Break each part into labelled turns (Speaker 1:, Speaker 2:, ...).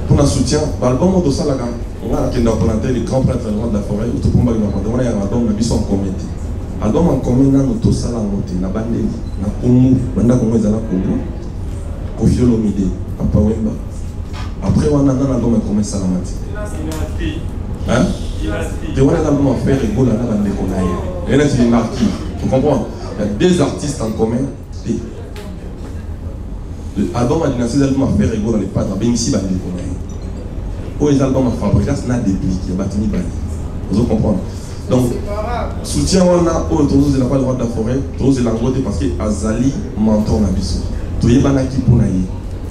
Speaker 1: Pour un soutien, l'album de Salaga, on a présenté les grands prêtres de la forêt, ou tout le monde a un album en commun. Album en commun, nous avons Salaga, na Bandeli, na Kumu, Banda Kongo Zala Kumu, Kofi Olomide, Papa Wemba. Après, on a un album en commun Salamati. Hein? Et on a un album en fait rigolo, on a un album et là, c'est marqué. Tu comprends? Il y a des artistes en commun. L'album a lancé des albums à faire rigolo dans les pattes, mais ici, il y a des albums. Les albums à fabriquer, c'est un début qui est battu. Vous comprenez? Donc, soutien, on a, tous les pas le droit de la forêt, tous les langotes parce que Azali mentor Nabiso. Tous les banaki pour naïe.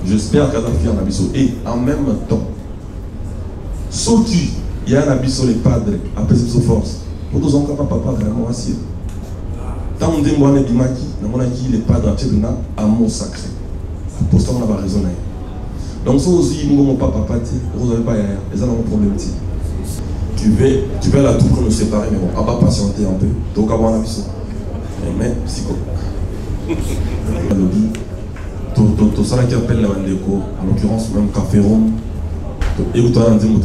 Speaker 1: J'espère qu'elle va faire Nabiso. Et en même temps, sauf il y a un Nabiso, les padres, après cette force. Pour tous, on ne peut pas vraiment assis. Tant on dit, moi, on est Bimaki, on a dit les padres à amour sacré. Pour ça, on a raison. Donc, ça aussi, nous n'avons pas papa, vous n'avez pas rien. Et ça, on a un problème. Tu veux la tout pour nous séparer, mais bon, on va patienter un peu. Donc, on va avoir un avis. Mais, psycho. Tout ça qui appelle la Bandeko, en l'occurrence, même Café Rome. Et vous avez dit, donc,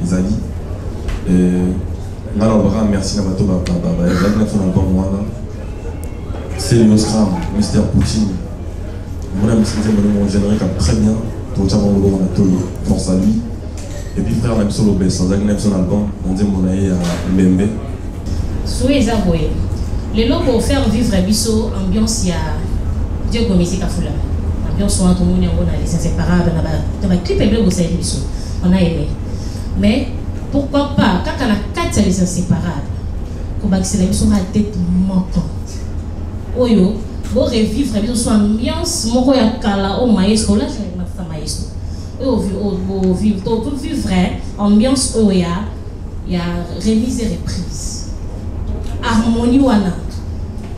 Speaker 1: les alliés. On a merci à Bato c'est Osram, Mr. Poutine. Mon ami, c'est mon générique très bien. Tout le monde a force à lui. Et puis frère, on a solo baisse, on a son album, on dit mon aïe à Mbembe.
Speaker 2: Souhait Zaboye. Le lot pour faire vivre Bisso, ambiance, il y a Dieu comme ici Kafoula. Ambiance, on a tout le monde, on a les inséparables, on a clip et bleu, vous savez Bisso. On a aimé. Mais pourquoi pas, quand on a 4 les inséparables, comme c'est la Bisso, on a tête manquante. Oyo, pour revivre Bisso, soit ambiance, mon roi a kala au maestro, là j'ai ma femme maestro. Au vivre, tout vivre, ambiance où il y a remise et reprise. Harmonie wana,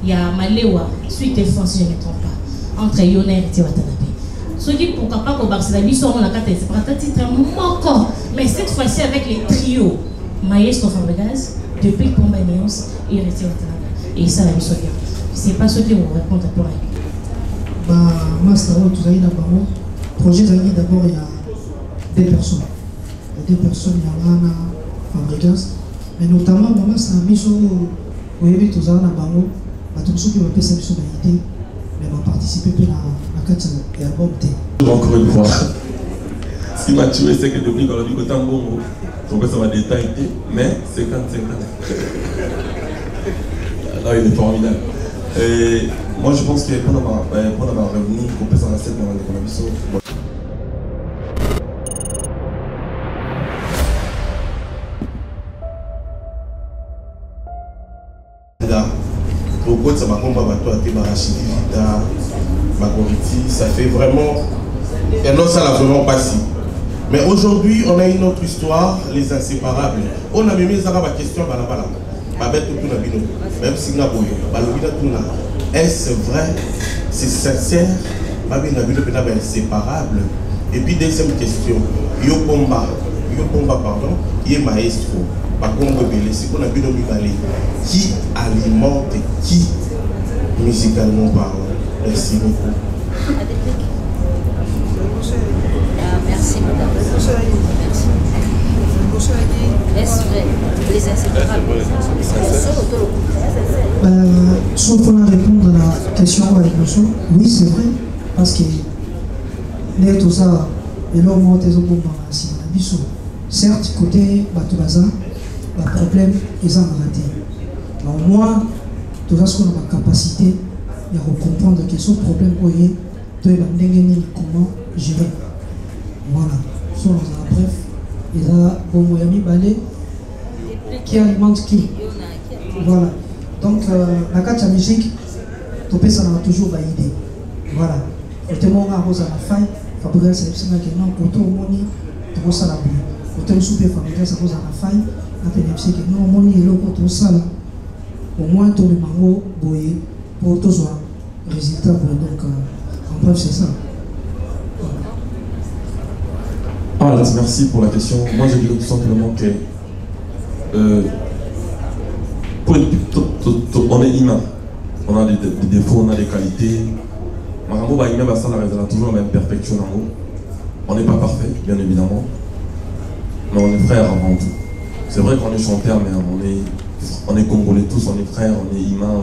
Speaker 2: il y a Malewa, suite et France, je ne me trompe pas, entre Yoner et Tiwatanabe. Ce qui pourquoi pas qu'au Barcelone, ils sont en la carte, c'est pas un titre manquant, mais cette fois-ci avec les trios, Maestro Fabregas, depuis Pomba Néance et Tiwatanabe. Et ça, la mission bien. C'est pas ce qui vont répondre à toi.
Speaker 3: Bah, moi, c'est tout ça, d'abord. Projet Zaghi, d'abord, il y a des personnes. Il y a des personnes, il y a Lana, Fabregas, mais notamment, moi, c'est un mission où il y a tout ça, d'abord, tout ce qui va faire cette idée, mais va participer à la 4 et album T.
Speaker 1: Encore une fois, ce qui m'a tué, c'est que depuis qu'on a vu que tant bon, ça va détailler, mais 50-50. Là, il est formidable. Et moi, je pense que pour avoir revenu, qu'on peut s'en rester dans l'économie. Ça fait vraiment. Et non, ça l'a vraiment passé. Mais aujourd'hui, on a une autre histoire, les inséparables. On a mis ça la question, même si est-ce vrai, c'est sincère, inséparable. Et puis deuxième question, Yopomba, pardon, il est maestro, c'est qu'on a vu qui alimente qui musicalement parlant. Merci beaucoup.
Speaker 4: Merci madame. Est-ce vrai, les inséparables?
Speaker 3: Sauf pour répondre à la question avec le son, oui c'est vrai, parce que les tout ça, et là on tes opos certes côté Batobaza, le problème est en raté. Mais au moins, tout ça ce qu'on a la capacité de comprendre que ce problème est comment gérer. Voilà. Bref, il y a un moyen balai qui alimente qui. Voilà. Donc, la carte musique, ça a toujours validé. Voilà. Et tout le monde a rose à la faille, Fabrice c'est le que non, pour tout le monde, tout ça la boue. Pour tout le souper, Fabrice rose à la faille, c'est que non, mon est là pour tout ça. Au moins, tout le monde boyer pour tout ça. Résultat, donc, en bref, c'est ça.
Speaker 1: Ah, merci pour la question. Moi, je dirais tout simplement que on est humain. On a des défauts, on a des qualités, Marambo va aimer ça, la toujours la même perfection en haut. On n'est pas parfait, bien évidemment, mais on est frères avant tout. C'est vrai qu'on est chanteur, mais on est congolais tous, on est frères, on est humains,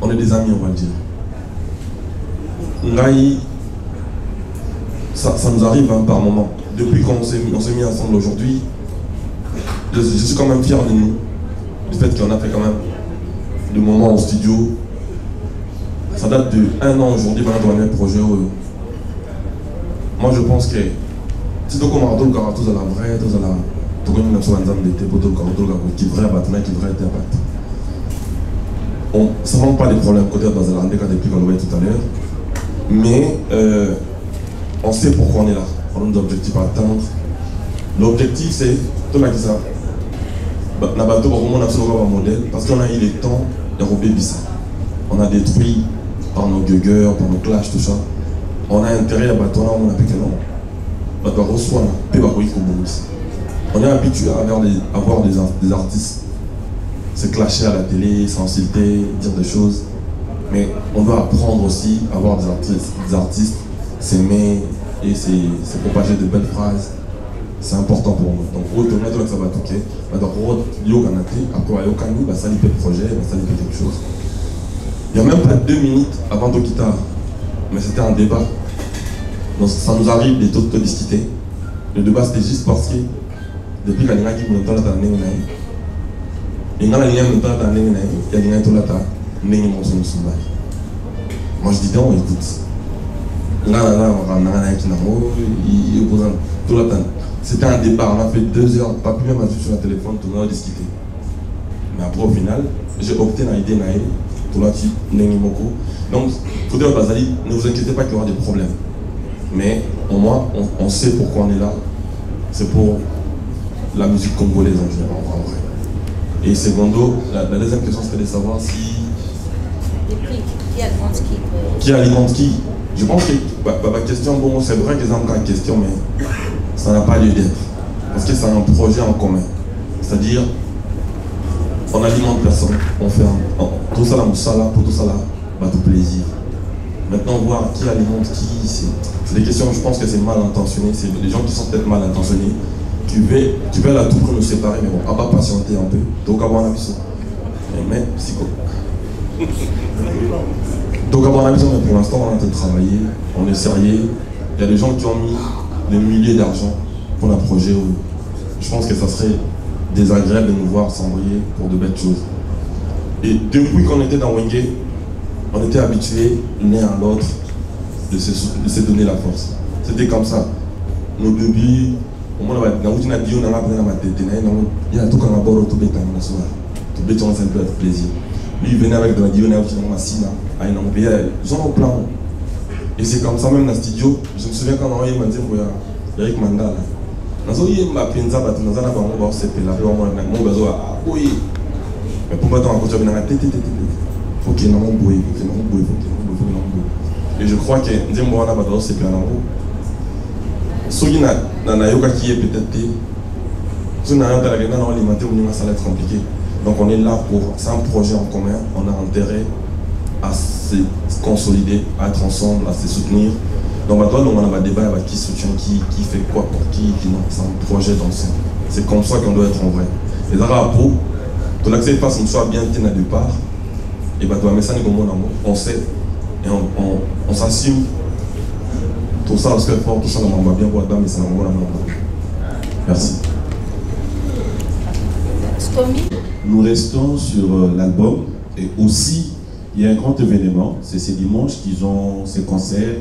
Speaker 1: on est des amis, on va le dire. Ngai, ça nous arrive hein, par moment. Depuis qu'on s'est mis ensemble aujourd'hui, je suis quand même fier de nous, du fait qu'on a fait quand même des moments au studio. Ça date de 1 an aujourd'hui, maintenant on a un projet. Moi je pense que si tu as la vraie, tu as ça ne manque pas de problèmes côté de Bazalande, depuis qu'on le tout à l'heure. Mais on sait pourquoi on est là. On a des objectifs à atteindre. L'objectif c'est, tout le monde dit ça, on a un modèle parce qu'on a eu le temps de rebébir ça. On a détruit par nos gueugueurs, par nos clashs, tout ça. On a intérêt à battre, on a plus que non. On est habitué à voir des artistes se clasher à la télé, s'insulter, dire des choses. Mais on doit apprendre aussi à voir des artistes s'aimer et se propager de belles phrases. C'est important pour nous. Donc, ça va toquer. Après, ça lui fait projet, ça lui fait quelque chose. Il n'y a même pas 2 minutes avant de quitter, mais c'était un débat. Donc ça nous arrive de tout discuter. Le débat c'était juste parce que depuis qu'il y a des gens qui ont la moi je dis donc écoute. C'était un débat, on a fait 2 heures, pas plus même à sur le téléphone, tout le monde a discuté. Mais après au final, j'ai opté dans l'idée donc, ne vous inquiétez pas qu'il y aura des problèmes. Mais au moins, on sait pourquoi on est là. C'est pour la musique congolaise en général, en vrai. Et secondo, la deuxième question c'était de savoir si... Qui alimente qui? Je pense que ma question, bon, c'est vrai que c'est encore une question, mais ça n'a pas lieu d'être. Parce que c'est un projet en commun. C'est-à-dire, on alimente personne, on fait tout ça là, pour tout ça là, bah tout plaisir. Maintenant, voir qui alimente qui, c'est des questions, je pense que c'est mal intentionné, c'est des gens qui sont peut-être mal intentionnés. Tu veux à tout pour nous séparer, mais bon, on va patienter un peu. Donc, à mon avis, mais psycho. Donc, à mon avis, mais pour l'instant, on est en train de travailler, on est sérieux. Il y a des gens qui ont mis des milliers d'argent pour un projet où je pense que ça serait désagréable de nous voir s'embrouiller pour de belles choses. Et depuis qu'on était dans Wenge, on était habitués l'un à l'autre de se donner la force. C'était comme ça. Nos débuts, au moins, il y a tout comme un bord tout bête à soir. Tout bête, on s'est fait plaisir. Lui, il venait avec de la dion, ils ont un plan. Et c'est comme ça, même dans le studio, je me souviens quand on a eu Eric Mandala. Mais et je crois que ça va être compliqué. Donc on est là pour, c'est un projet en commun, on a intérêt à se consolider, à être ensemble, à se soutenir. Donc on a un débat avec qui soutient qui fait quoi pour qui non. C'est un projet d'ensemble. C'est comme ça qu'on doit être en vrai. Et là, pour tout l'accès passe une soit bien tenu à départ, et bah toi mais ça on sait et on s'assume. Tout ça parce que fort, tout ça on va bien voir mais ça n'a pas. Merci.
Speaker 5: Nous restons sur l'album et aussi il y a un grand événement, c'est ce dimanche qu'ils ont ces concerts.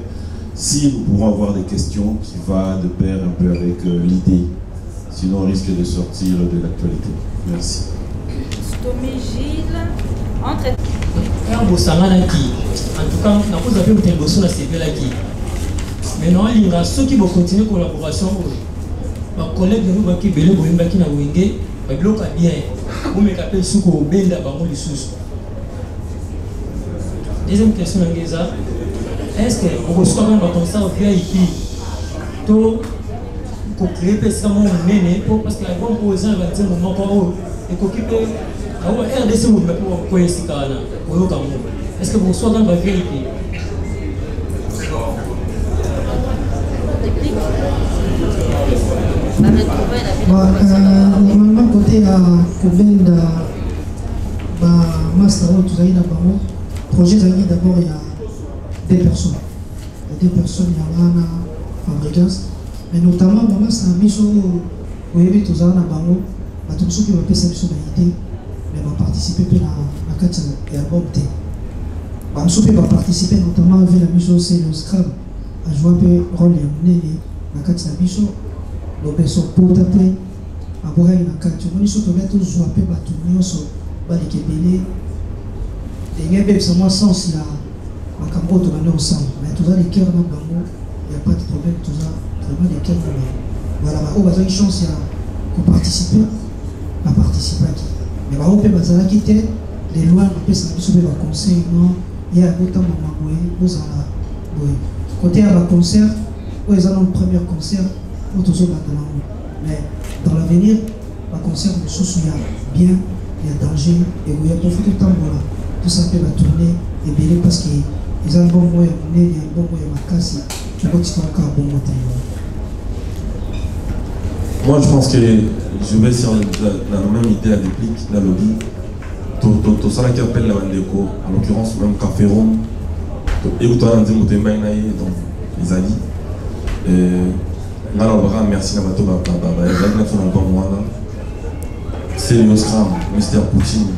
Speaker 5: Si nous pourrons avoir des questions qui vont de pair un peu avec l'idée, sinon on risque de sortir de l'actualité. Merci.
Speaker 4: Stomy Gilles, entre...
Speaker 6: En tout cas, nous avons été bossés dans ces là-qui. Maintenant, il y a ceux qui vont continuer la collaboration. Ma collègue de nous qui belé qui na wenge, ba bloc a bien. Vous me capez suko benda ba mo lisusu. Deuxième question ngeza. Est-ce que on reçoit même dans ça VIP to ko créer pesamo nene parce que bon poser un petit moment pour et ko kipe awa RDC mo pour ko esikana. Est-ce que vous reçoit dans VIP?
Speaker 3: Normalement, côté à Kobenda, Master, tout ça, il y a projet, d'abord, il y a des personnes. Il y a des personnes, il y a un fabricant. Mais notamment, maman, c'est un biso, où il y a tout ça, il y a tout ce qui va faire cette idée, mais va participer à la carte et à l'album. Je vais participer notamment avec la biso, c'est le Scrum, à jouer un peu le rôle de la carte de la biso, le beso pour taper, à boire une carte. Je vais surtout mettre jouer un peu de tourner sur les Kébélés. Et il y a des gens qui sont là, mais tout ça, les cœurs, il n'y a pas de problème, tout ça, vraiment les cœurs. Voilà, on a une chance de participer, à participer. Mais on peut quitter les lois, on peut s'habituer au conseil, il y a autant de moments côté à la concert, ils ont le premier concert, mais dans l'avenir, le concert, il y a bien, il y a danger, et il y a profité de temps, tout ça peut tourner et bien parce qu'ils ont un bon moyen, il y a un bon moyen à casser, tu vois, tu vas encore un bon moyen.
Speaker 1: Moi, je pense que je vais sur la même idée à déplique, la lobby. Tout ça qui appelle la Mandeko, en l'occurrence, même Café Rome, et où tu as un donc les alliés. Merci à Bato c'est le Scrum, Mr. Poutine.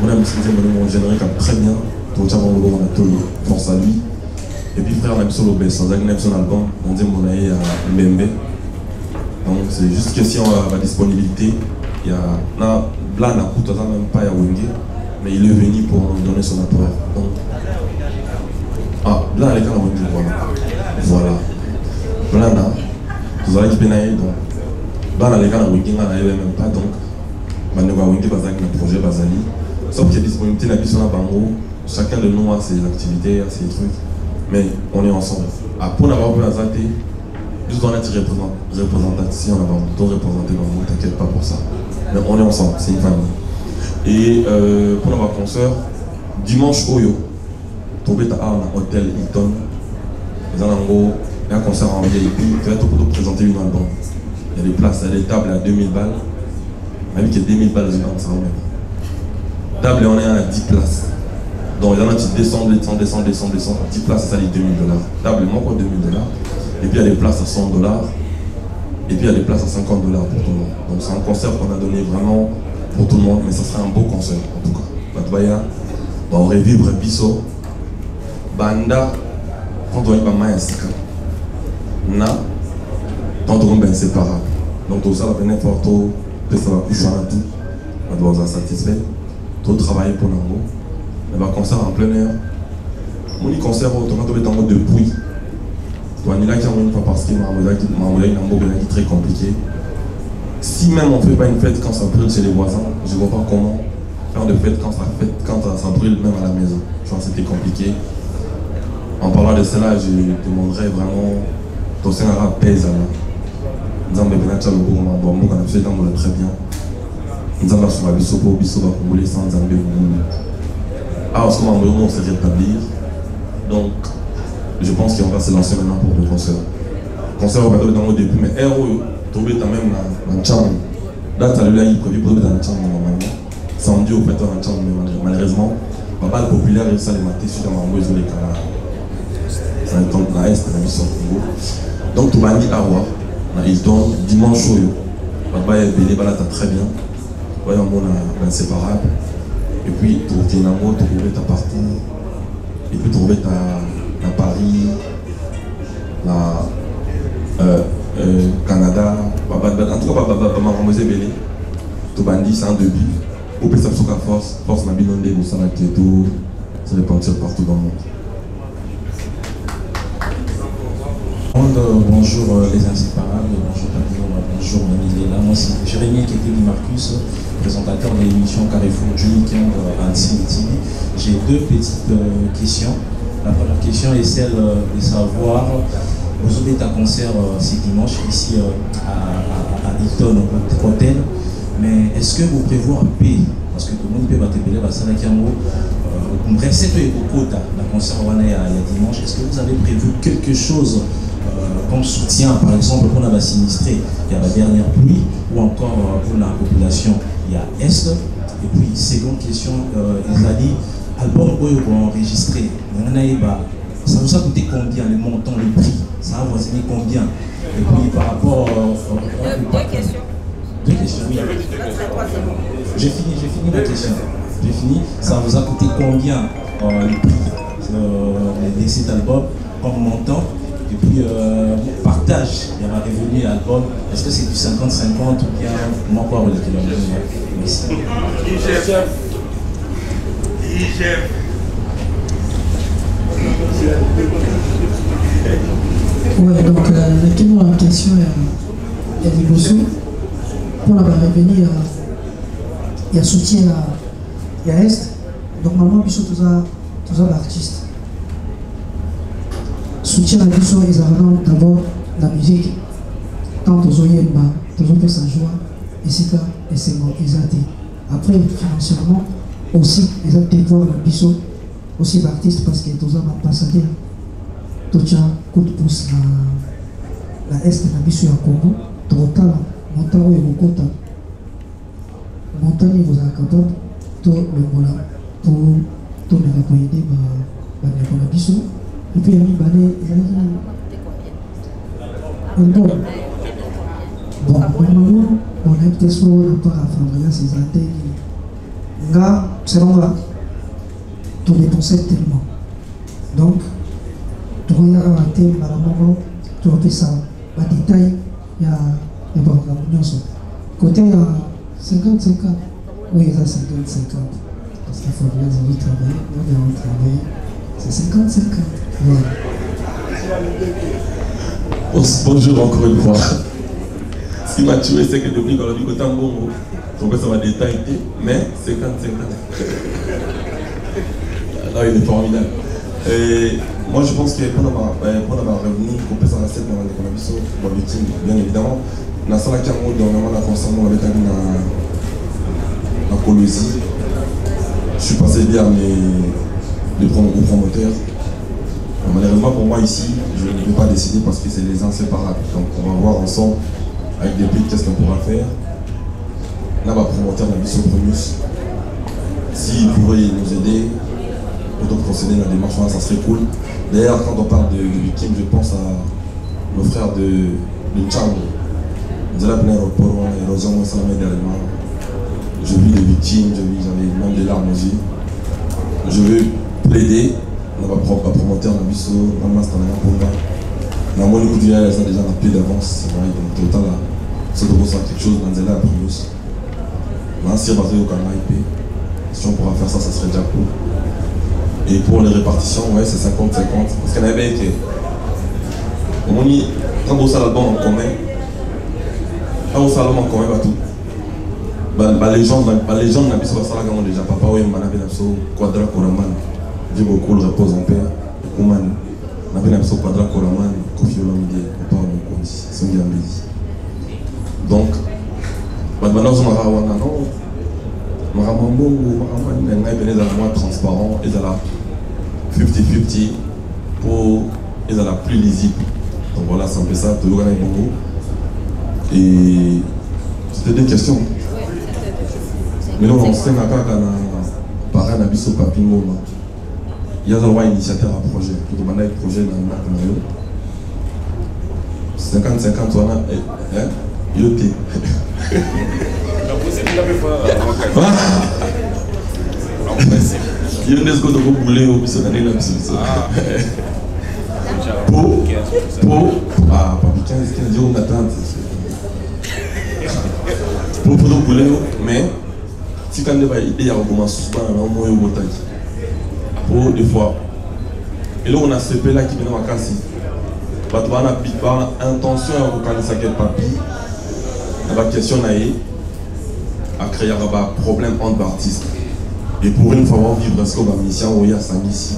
Speaker 1: Mon ami, mon générique très bien. Tout le monde a force à lui. Et puis, frère, on a solo baisse, on a son album, on dit mon aïe à Mbembe. Donc c'est juste question de la disponibilité. Il y a Blanc n'a même pas à Wenge, mais il est venu pour nous donner son apport. Donc, Blanc est quand même voilà. Blanc n'a, vous avez dit donc Blanc est quand même même pas donc, Manu Wenge Bazak un projet Bazali. Sauf qu'il y a disponibilité la puissance à Bango. Chacun de nous a ses activités, a ses trucs, mais on est ensemble. Pour n'avoir pas azarté. Juste dans notre représentation, on va représenter dans le monde, t'inquiète pas pour ça. Mais on est ensemble, c'est une famille. Et pour notre concert, dimanche, Oyo, tombé à un hôtel Hilton. Il y a un concert en VIP, tu vas tout présenter une album. Il y a des places, il y a des tables à 2000 balles. On a vu qu'il y a 2000 balles, c'est ça même. Table, et on est à 10 places. Donc il y en a qui descendent, 10 places, c'est ça les $2000. Table, moi quoi $2000. Et puis il y a des places à $100. Et puis il y a des places à $50 pour tout le monde. Donc c'est un concert qu'on a donné vraiment pour tout le monde, mais ça sera un beau concert en tout cas. Batbaya, on revivre Bisso, Banda, quand on est pas mal inscrit. Na, quand on est inséparable. Donc tout ça va venir pour tout, que ça va coucher à tout. On doit être satisfait. Tout travailler pour l'ango. Il y a un concert en plein air. Mon concert au tomato est en mode de bruit. On est là qui a une fois parce que ma est très compliqué. Si même on ne fait pas une fête quand ça brûle chez les voisins, je ne vois pas comment faire de fête quand ça brûle même à la maison. Je pense que c'était compliqué. En parlant de cela, je demanderais vraiment ton Sénara pèse à la. Nous avons besoin de faire le bon moment, on a fait très bien. Nous avons sur la biso pour rouler sans Zambé. Alors, ce qu'on va se rétablir. Donc, je pense qu'on va se lancer maintenant pour le concert. Le concert va pas dans le début, mais RO, tomber quand même dans le champ. Là, tu as le il prévu pour tomber dans le champ normalement. Samedi, au fait, dans le champ, mais malheureusement, pas mal populaire, et ça les matés sur la mambo, ils ont les canards. Ça va être la Est, la mission Congo. Donc, tout le monde dit à voir. Ils donnent dimanche chaud. Papa est belé, là, t'as très bien. Voyons, on a inséparable. Et puis, tu trouves une amour, tu trouves ta partie. Et puis, tu trouves ta Paris, Canada, en tout cas, Maman Belé, tout bandit, c'est un début. Au plus, ça force ma binondé, vous savez que tout, ça dépend partout dans le monde.
Speaker 7: Bonjour les inséparables, bonjour Pavillon, bonjour Manilela. Moi c'est Jérémy Kétéli Marcus, présentateur de l'émission Carrefour du week-end à TV. J'ai deux petites questions. La première question est celle de savoir, vous avez un concert ce dimanche ici à Hilton Hotel, mais est-ce que vous prévoyez un pays, parce que tout le monde peut battre belé, parce que un concert dimanche, est-ce que vous avez prévu quelque chose comme soutien, par exemple, pour la sinistré, il y a la dernière pluie, ou encore pour la population, il y a Est. Et puis, seconde question, ils ont dit, album enregistré, ça vous a coûté combien, le montant, le prix? Ça a avoisiné combien? Et puis, par rapport...
Speaker 4: Deux questions.
Speaker 7: Deux questions, oui. J'ai fini ma question. J'ai fini. Ça vous a coûté combien le prix de cet album comme montant? Et puis, partage, il y a un revenu album. Est-ce que c'est du 50-50 ou bien comment quoi le kilomètre? Merci.
Speaker 3: Ouais, donc la question est des bossons. Pour la revenir, il y a soutien à Est. Donc, maman, ils sont tous les artistes. Soutien à Bissot, ils ont d'abord la musique. Tant aux Oyemba, aux autres sa joie, et c'est ça, et c'est bon, ils ont été. Après, financièrement, aussi, ils ont été voir la Bissot, aussi l'artiste, parce que tous les ambassadeurs, tout le coup de pouce, la Est, la Bissot à Congo, total, montant et beaucoup de montagne, vous avez capable, tout le voilà, pour tout le répondre, la Bissot. Et puis, il y a mis bon, normalement, on a été sur le part à Fabria, ces antennes. Là, c'est là, tout dépensait tellement. Donc, tu regardes la thème, tu refais ça. En détail, il y a pas de côté 50-50. Oui, il y a 50-50. Parce qu'il faut bien travailler, on travaille. C'est 50-50. Voilà.
Speaker 1: Bonjour encore une fois. Ce qui m'a tué, c'est que depuis qu'on a dit que tant bon, donc ça va détailler, mais 50-50. Là, il est formidable. Et moi, je pense que pour avoir revenu, qu'on peut s'en rester dans la vision pour le team, bien évidemment. Dans la salle qui a dernièrement la concernant avec la Colosie, je suis passé bien aux promoteurs. Malheureusement pour moi ici, je ne peux pas décider parce que c'est les inséparables. Donc on va voir ensemble avec des prix qu'est-ce qu'on pourra faire. Là, ma promoteur la mission Promus, s'il pourrait nous aider pour procéder dans la démarche, ça serait cool. D'ailleurs, quand on parle de victimes, je pense à nos frères de Tchang. Je vis des victimes, j'avais même des larmes aux yeux. Je veux plaider. On va promoter un biseau, on va master pour moi. La moindre coup de ça déjà un pied d'avance, c'est vrai, donc total là, ça doit quelque chose dans la Primus. Maintenant, si on va au Canada IP, si on pourra faire ça, ça serait déjà cool. Et pour les répartitions, ouais, c'est 50-50. Parce qu'il y en avait qui, au moins, quand on a l'album en commun, les gens n'ont pas ça là déjà. Papa, oui, on a Quadra Koraman. Dieu beaucoup le repose en paix. Kouman, on a fait Quadra Koraman, Kofi Olomide, Papa, on c'est bien busy. Donc, maintenant, on a non, on a transparent, et à la 50-50 pour et à la plus lisible. Donc voilà, c'est un peu ça, tout le monde est bon. Et c'était des questions. Mais là, on sait que par un abysse au papillon. Il y a un initiateur à projet. Tout le monde a un projet dans le 50-50, on a yoté. Il y a des choses que vous voulez au bis de l'année. Pas 15 jours d'attente. Pour vous voulez, mais si quand vous avez idée à commencer à faire un montage, pour des fois, et là on a CP là qui vient à casser. On a intention à reconnaître quel papier. La question à créer un problème entre artistes. Et pour une fois, on vivre ce qu'on va mission où il y a 5 ici.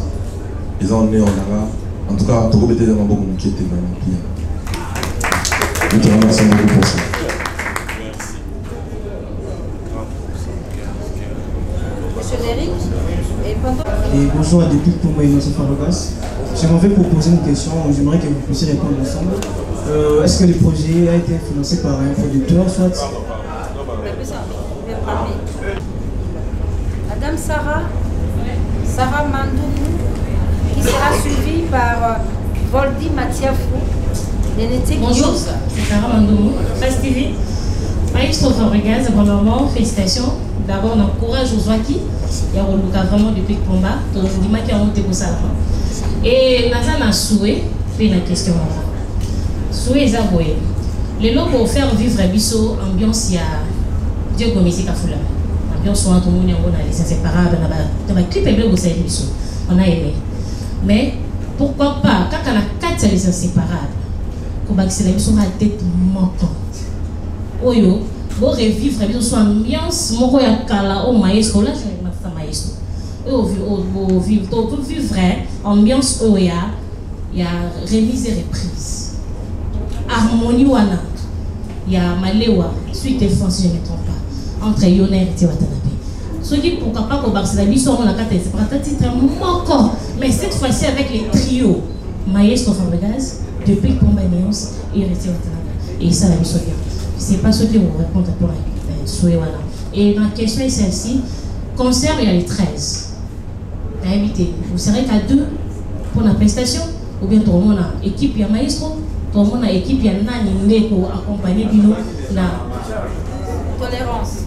Speaker 1: Ils ont né en arabe. En tout cas, tout le monde était dans le bon qui était maintenant. Nous te remercions beaucoup pour ça.
Speaker 4: Monsieur Eric, et pendant...
Speaker 8: Et bonjour à depuis pour moi, Innocent Farogas.
Speaker 3: J'aimerais proposer une question, j'aimerais que vous puissiez répondre ensemble. Est-ce que le projet a été financé par un producteur, soit...
Speaker 4: Madame Sarah Mandoumou, qui sera suivie par Voldy Matiafou.
Speaker 2: Bonjour, c'est Sarah Mandoumou, Face TV. Maestro Fabregas, premièrement, félicitations. D'abord, on encourage aux Zouaki. Il y a vraiment depuis le combat. Donc, on dit qu'il y a monté pour ça. Et Nathan a souhaité, puis la question. Souhaité, Zaboué. Les lots pour faire vivre Bisso, ambiance, il y a Dieu comme ici, Kafoula. Ambiance, soit tout le monde, on a les inséparables, on a clip et bleu, on a aimé. Mais pourquoi pas, quand on a 4 les inséparables, qu'on a sur la tête manquante. Oyo, bon revivre Bisso, soit ambiance, mon roi kala au maestro, là je vais mettre ça maestro. Au vivre, tout vivre ambiance il y a remise et reprise. Harmonie wana, il y a Malewa, suite et France, je ne me trompe pas, entre Yoner et Watanabe. Ce qui pourquoi pas qu'au Barcelone, ils sont la carte c'est pas un titre encore, mais cette fois-ci avec les trios, Maestro Fabregas, depuis le combat Néance et Watanabe. Et ça la mission bien. C'est pas ce qui vous répond à pour voilà. Et ma question est celle-ci, concert il y a les 13. À éviter. Vous serez qu'à 2 pour la prestation, ou bien tout le monde a équipe, il y a Maestro, tout le monde a équipe, il y a Nani pour accompagner Bino.
Speaker 4: Tolérance.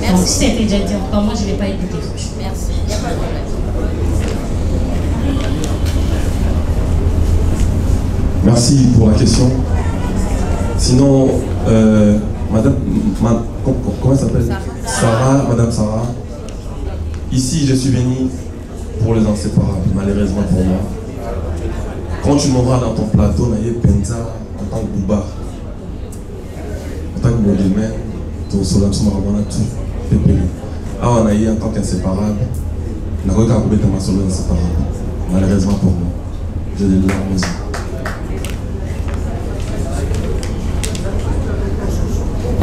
Speaker 2: Merci. Donc, c'était déjà dit, encore moi je ne vais pas écouter.
Speaker 4: Merci, il n'y a pas de problème.
Speaker 1: Merci pour la question. Sinon, madame, comment elle s'appelle? Sarah, madame Sarah. Ici, je suis venu pour les inséparables, malheureusement pour moi. Quand tu m'auras dans ton plateau, tu as Penza en tant que Bouba, en tant que Bodilmen, tu as tout. Ah, on a eu en tant qu'inséparable, on a regardé ma solo inséparable, malheureusement pour moi. J'ai des larmes aux yeux.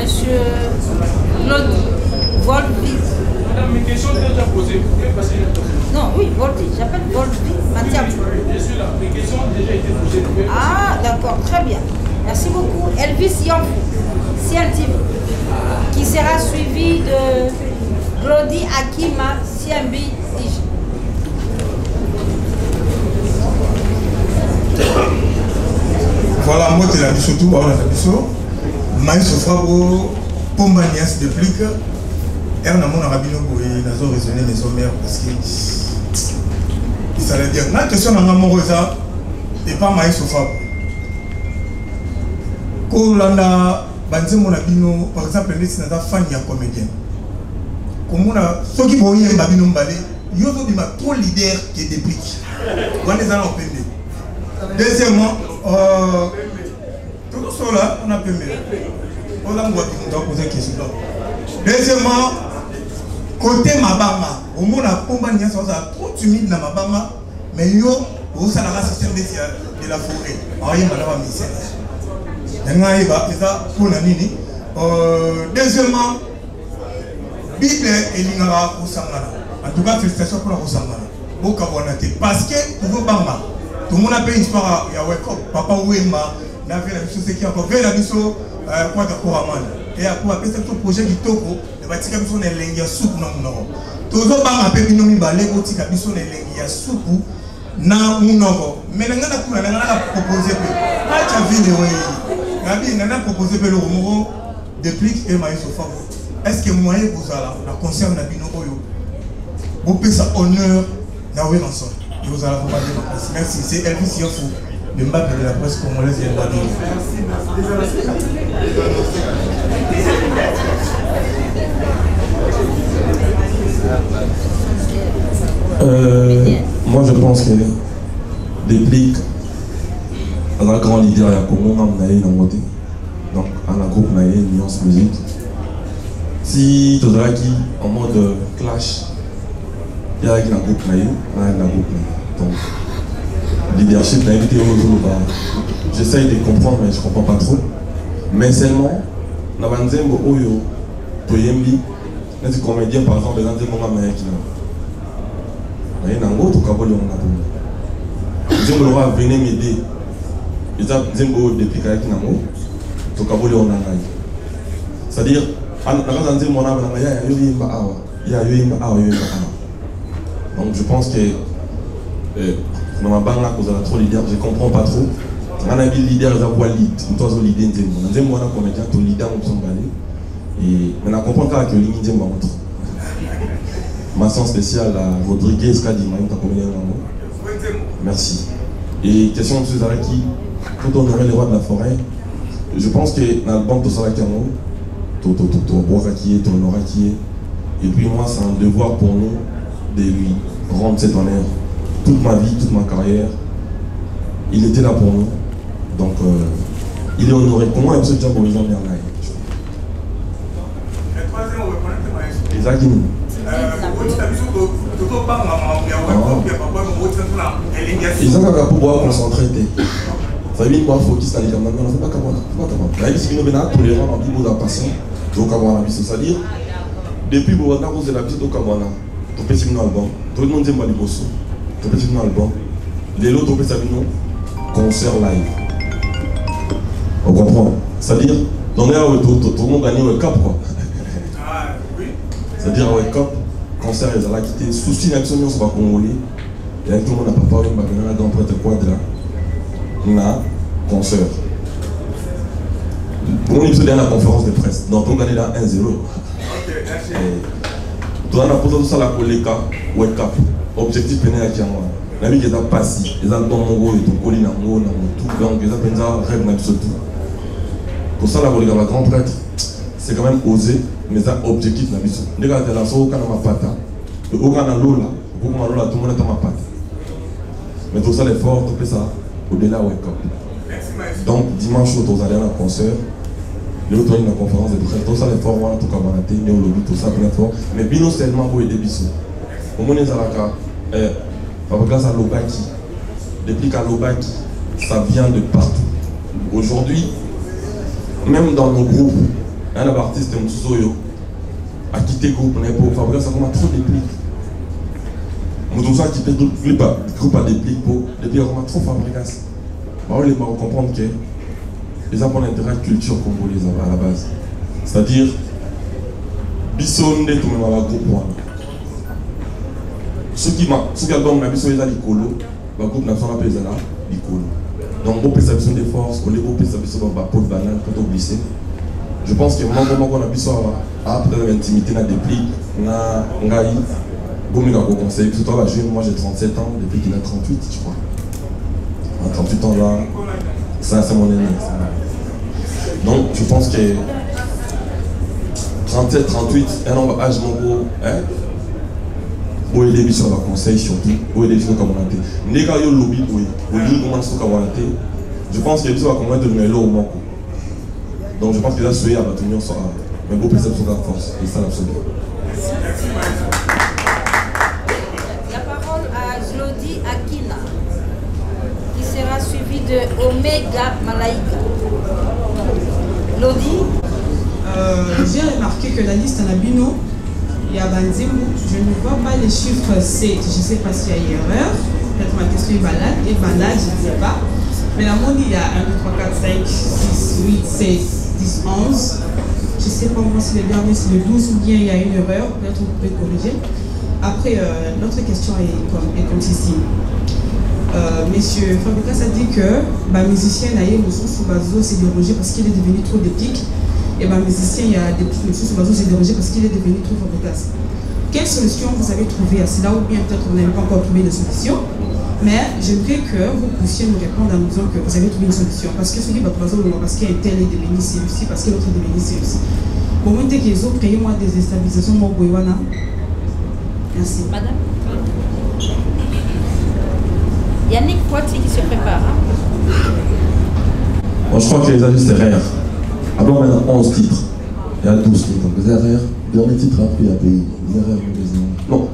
Speaker 4: Monsieur Claude Voldy.
Speaker 8: Madame, mes questions sont déjà posées.
Speaker 4: Non, oui, Voldy. J'appelle Voldy Matiafou.
Speaker 8: Je suis là. Mes questions ont déjà été posées.
Speaker 4: Ah, d'accord, très bien. Merci beaucoup. Elvis Yamfou, CLTV, qui sera suivi de Glody Akima, CMB DJ.
Speaker 9: Voilà, moi, c'est la biseau tout, on a la biseau. Maïs Ofrabo, Pomba Nias de Plique, et on a mon rabino pour les raisonner les hommes parce que ça veut dire, la question d'un amour et pas Maïs Ofrabo. Quand on a bandé mon rabino, par exemple, les gens fan y a comédien. Comme on a ceux qui vont y aller rabino mbalé, il y a trop leader qui est des Pliques. On est dans l'opinion. Deuxièmement, tout cela, on a pu on a posé question. Deuxièmement, côté Mabama, au monde a combattu trop timide dans Mabama, mais yo, au salaire système de la forêt. Alors, il y a un message. Il y a ça pour la nini. Deuxièmement, Bible et l'ingara au Sangana. En tout cas, félicitations pour la Sangana. Beaucoup de parce que pour vous, Bamba, tout le monde a payé une histoire. Il y a Papa Ouema. La vie qui encore la biso quoi de Koraman et à quoi peut-être tout projet qui toko le batika biso na lengia soupe na munoko tozo ba mape binomi balé botika biso na lengia soupe na munoko mais na ngana kuna na proposer pe acha vidéo yi ngabi na proposer pe le romoro de Plique et Maïs Ofrabo. Est-ce que moyen vous ala la concert na binoko yo vous payez ça honneur na oui ensemble vous ala pas dire merci c'est Elvis Yamfou de Mbappé de la presse congolaise et
Speaker 1: moi je pense que des Pliques, dans un grand leader, il y a comment on a eu donc à la groupe Naïe, Nuance Musique. Si tu as qui en mode clash, il y a un groupe Naïe, il y a un groupe Naïe. Donc, leadership n'a été j'essaye de comprendre mais je ne comprends pas trop mais seulement na banzembo oyo toyembi neti comédien par exemple dans des moments américains Mais nango to kaboli on a pour. Nzembo va venir m'aider. Ils ont Nzembo depuis kayaki nango to kaboli on a ngai. C'est-à-dire nakaza Nzembo on a bana ya yo yimba awa. Ya yo yimba awa yo yimba awa. Donc je pense que dans ma banque là cause de la trop leader, je comprends pas trop. On a vu leader za voix lead, toi zo leader Nzembo. Nzembo on a comédien to leader on s'en balé. Et maintenant on comprend que ligne Nzembo montre. Mention spéciale à Rodriguez Kadima, merci. Et question de César qui, tout honorer les rois de la forêt, je pense que dans l'album de Sarakamo, tout et puis moi c'est un devoir pour nous de lui rendre cet honneur. Toute ma vie, toute ma carrière, il était là pour nous. Donc il est honoré. Comment est-ce que tu as pour les gens bien là? Exactement. Ils ont qu'à pouvoir concentrer. Ça veut dire qu'on focus sur les gens. Non, c'est pas comme ça. Si nous venons tolérant en Bible de passion, c'est-à-dire, depuis que vous avez la visite au Kabana, tu peux signer un album, tout le monde dit que tu peux signer un album, les autres, tu peux signer un concert live. On comprend? C'est-à-dire, dans les tout le monde gagne le cap, quoi. C'est-à-dire, avec cap, concert, ils ont quitté, souci d'action, on ne va pas congolais. Et tout le monde n'a pas parlé, on va venir dans le prêtre quadra. On a concert. On est dans la conférence de presse. Donc, on gagne là 1-0. Tout le monde a posé tout ça la collègue, wake up. Objectif péné à Kiamwa. La vie qui est passée, les albums mongo et tout, colline en haut, tout. Donc, les albums rêvent même sur tout. Pour ça, la collègue, la grande prêtre, c'est quand même osé. Mais ça objectif na biso ndeka de la so kana mapata et au kana lola pour malola tout le monde est ma pata mais tout ça l'effort tout ça au-delà wake up. Donc dimanche on va aller à un concert le autre une conférence de presse tout ça l'effort voilà tout comme on a tenu au lobby tout ça plein fort mais bino seulement pour aider biso au moins ezalaka papa grâce à Lobaki depuis qu'à Lobaki ça vient de partout aujourd'hui même dans nos groupes. Un artiste Moussouyo a quitté le groupe pour Fabrice, ça commence trop déplique. Moussouyo a quitté le groupe à déplique pour depuis on a trop Fabrice. Il faut comprendre que les avons l'intérêt de culture congolaise à la base. C'est-à-dire, Bissonde tout le monde a groupe. Ceux qui ont le Bissonde les Licolo, le groupe national a Licolo. Donc, on peut s'appuyer des forces, on peut s'appuyer sur la peau de banane quand on glisse. Je pense que moi, on a besoin après l'intimité, na déplique, na ngai, bon, mais on conseille. Surtout la jeune, moi j'ai 37 ans, depuis qu'il a 38, je crois. À 38 ans là, ça c'est mon aîné. Donc je pense que 37, 38, un an âge mon gros, hein? Où est les bisous à la conseil surtout, où est les bisous comme on a été. N'est-ce yo lobby, oui, où est comment on comme on a été. Je pense que les bisous à comment de me l'eau au manque. Donc je pense que là, ce à Batumio sera un beau plaisir sur la force. Et ça, l'absolu.
Speaker 4: La parole à Jlodi Akina, qui sera suivi de Omega Malaika. Lodi.
Speaker 10: J'ai remarqué que la liste en Abino, il y a Banzimbo. Je ne vois pas les chiffres 7. Je ne sais pas s'il y a une erreur. Peut-être ma question est malade. Et malade, je ne sais pas. Mais la monde, il y a 1, 2, 3, 4, 5, 6, 8, 7. 10, 11, je ne sais pas moi si le dernier c'est le 12 ou bien il y a une erreur, peut-être vous pouvez corriger. Après, notre question est comme ceci. Monsieur Fabrikas a dit que les musiciens sous Bazo s'est dérogé parce qu'il est devenu trop d'épique. Et les musiciens, il y a des sous Bazo s'est dérogé parce qu'il est devenu trop Fabrikas. Quelle solution vous avez trouvé à cela, ou bien peut-être vous n'avez pas encore trouvé de solution? Mais j'aimerais que vous puissiez nous répondre en nous disant que vous avez trouvé une solution. Parce que ce qui va passer, parce qu'il y a un tel est devenu celui-ci, parce que l'autre est devenu celui-ci. Au moment où ils ont créé moi des déstabilisations, moi, Boywana. Merci.
Speaker 4: Madame Yannick Poitier qui se prépare. Hein?
Speaker 1: Bon, je crois que les ajustes c'est rare. Avant, maintenant, 11 titres. Il y a 12 titres. Donc, les erreurs, dernier titre après, il y a pays. Les erreurs, non.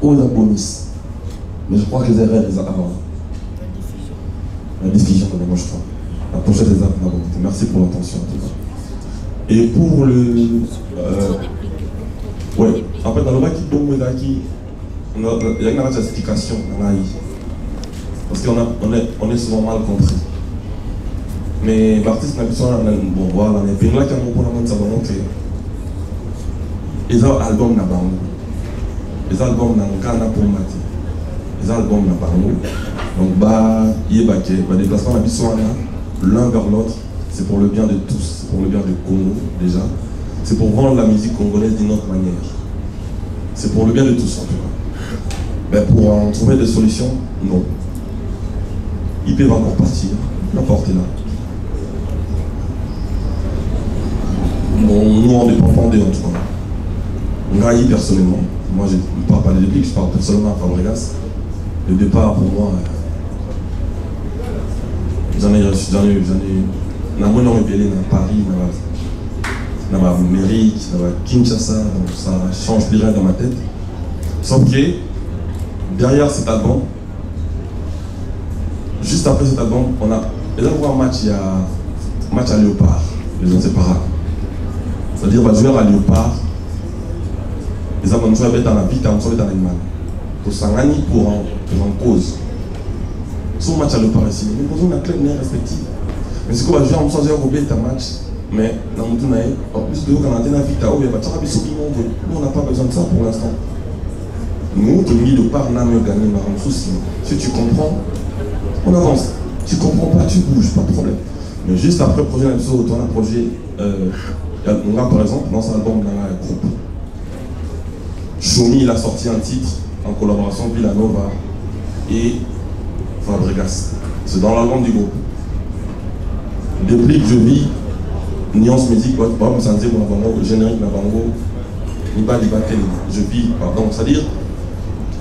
Speaker 1: On a bonus. Mais je crois que les erreurs, les a avant. La diffusion, moi je crois. La pochette des arbres, merci pour l'attention. Et pour le. Ouais, en fait, dans le bac, il y a une explication parce qu'on est souvent mal compris. Mais l'artiste n'a pas bon voilà, mais puis là qui a mon point de savoir que les albums n'a pas les albums n'a pas pour Mati, les albums n'a pas donc il y a des déplacements n'a pas l'un vers l'autre, c'est pour le bien de tous, c'est pour le bien du Congo déjà, c'est pour rendre la musique congolaise d'une autre manière, c'est pour le bien de tous en tout cas. Mais pour en trouver des solutions, non. Ils peuvent encore partir, la porte est là. Bon, nous on dépend pas d'eux en tout cas. Ngaï personnellement, moi je ne parle pas des déclics, je parle personnellement à Fabregas. Le départ pour moi, j'en ai na moi non épelé dans Paris, dans la Mérique, dans Kinshasa, donc ça change plus rien dans ma tête. Sauf que derrière cet album, juste après cet album, on a un match, il y a un match à Léopard, les inséparables. C'est-à-dire qu'on va jouer à Léopard, les hommes vont jouer dans la vie, on va dans l'animal. Pour s'engager pour en cause. Son match à Léopard ici, nous posons une clé respective. Mais ce qu'on va jouer, on va jouer un match, mais dans le tournoi, en plus de nous, quand on a une vie, nous on n'a pas besoin de ça pour l'instant. Nous, qui nous Léopard, on a mieux gagné, on a un souci. Si tu comprends, on avance. Tu comprends pas, tu bouges, pas de problème. Mais juste après le projet, on a un projet. On a par exemple dans cet album dans le groupe. Choumi il a sorti un titre en collaboration avec Villanova et Fabregas. C'est dans l'album du groupe. Depuis que je vis, Nuance Musique, générique Nabango, je vis, pardon, c'est-à-dire,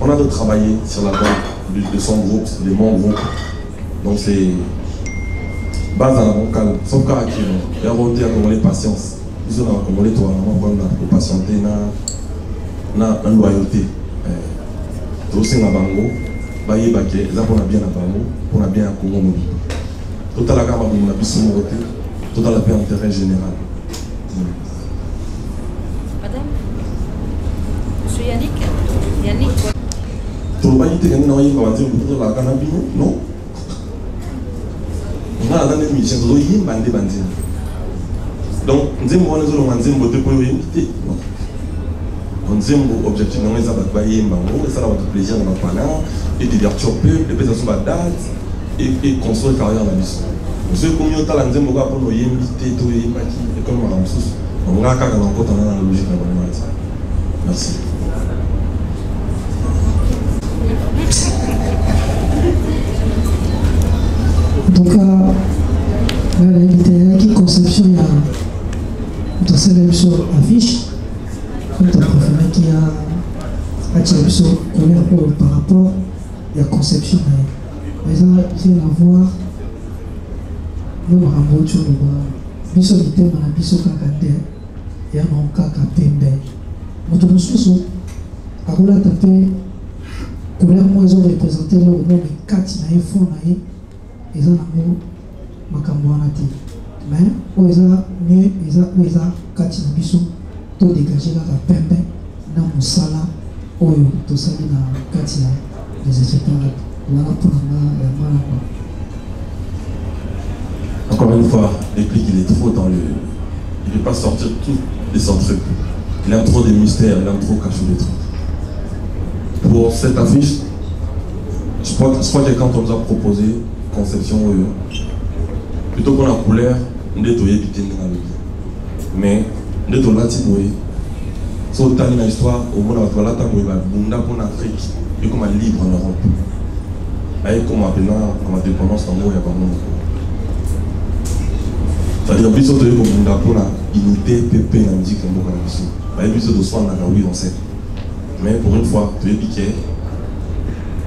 Speaker 1: on a de travailler sur l'album de son groupe, de mon groupe. Donc c'est base dans la bon calme, sauf qu'à qui il y a une patience. Ils ont accumulé toi, on va patienter, na loyauté. Tout c'est na bango, baye baké, là on a bien na bango, on a bien à Congo mobile. Tout à la gamme on a bien son côté, tout à la paix intérêt général.
Speaker 4: Madame, Monsieur Yannick.
Speaker 1: Tout le monde était gagné dans une voiture pour la cannabino, non? On a dans une mission, on a une bande. Donc, nous avons invité. Nous avons objectif de faire plaisir dans notre panneau, et de dire choper, de faire sur la date, et construire une carrière dans la mission. Monsieur, comme nous avons invité, nous avons invité, et comme nous avons invité, on a encore dans la logique. Merci.
Speaker 3: Donc, il y a conception, il y a dans cette affiche, comme tu as préféré qu'il y a par rapport à la conception. Mais ça, il y a à voir le rambo sur le bas. Biso di tema na biso kakande ya no kaka pembe. Moto mosusu akula tapé couleur moi ils ont représenté le nom de kati na ifo na ye eza nango makambo wana te. Mais oyo eza kati na biso to dégager kaka pembe na mosala oyo tosali na kati ya les équipements. Voilà pour la main.
Speaker 1: Encore une fois, Déclic, il est trop dans le... Il ne peut pas sortir tout de son truc. Il aime trop des mystères, il aime trop cacher des trucs. Pour cette affiche, je crois que quand on nous a proposé conception, plutôt qu'on a couleur, on est tout évité dans la vie. Mais, on est tout là, si vous voyez. Si on a une histoire, au moins, on va là, on va pour l'Afrique, et comme libre en Europe. Et comme maintenant, on a dépendance en haut, il n'y a pas de monde. C'est-à-dire que nous avons une unité PP dans la musique comme nous avons dit. Nous avons oui, on sait. Mais pour une fois, tu es piqué.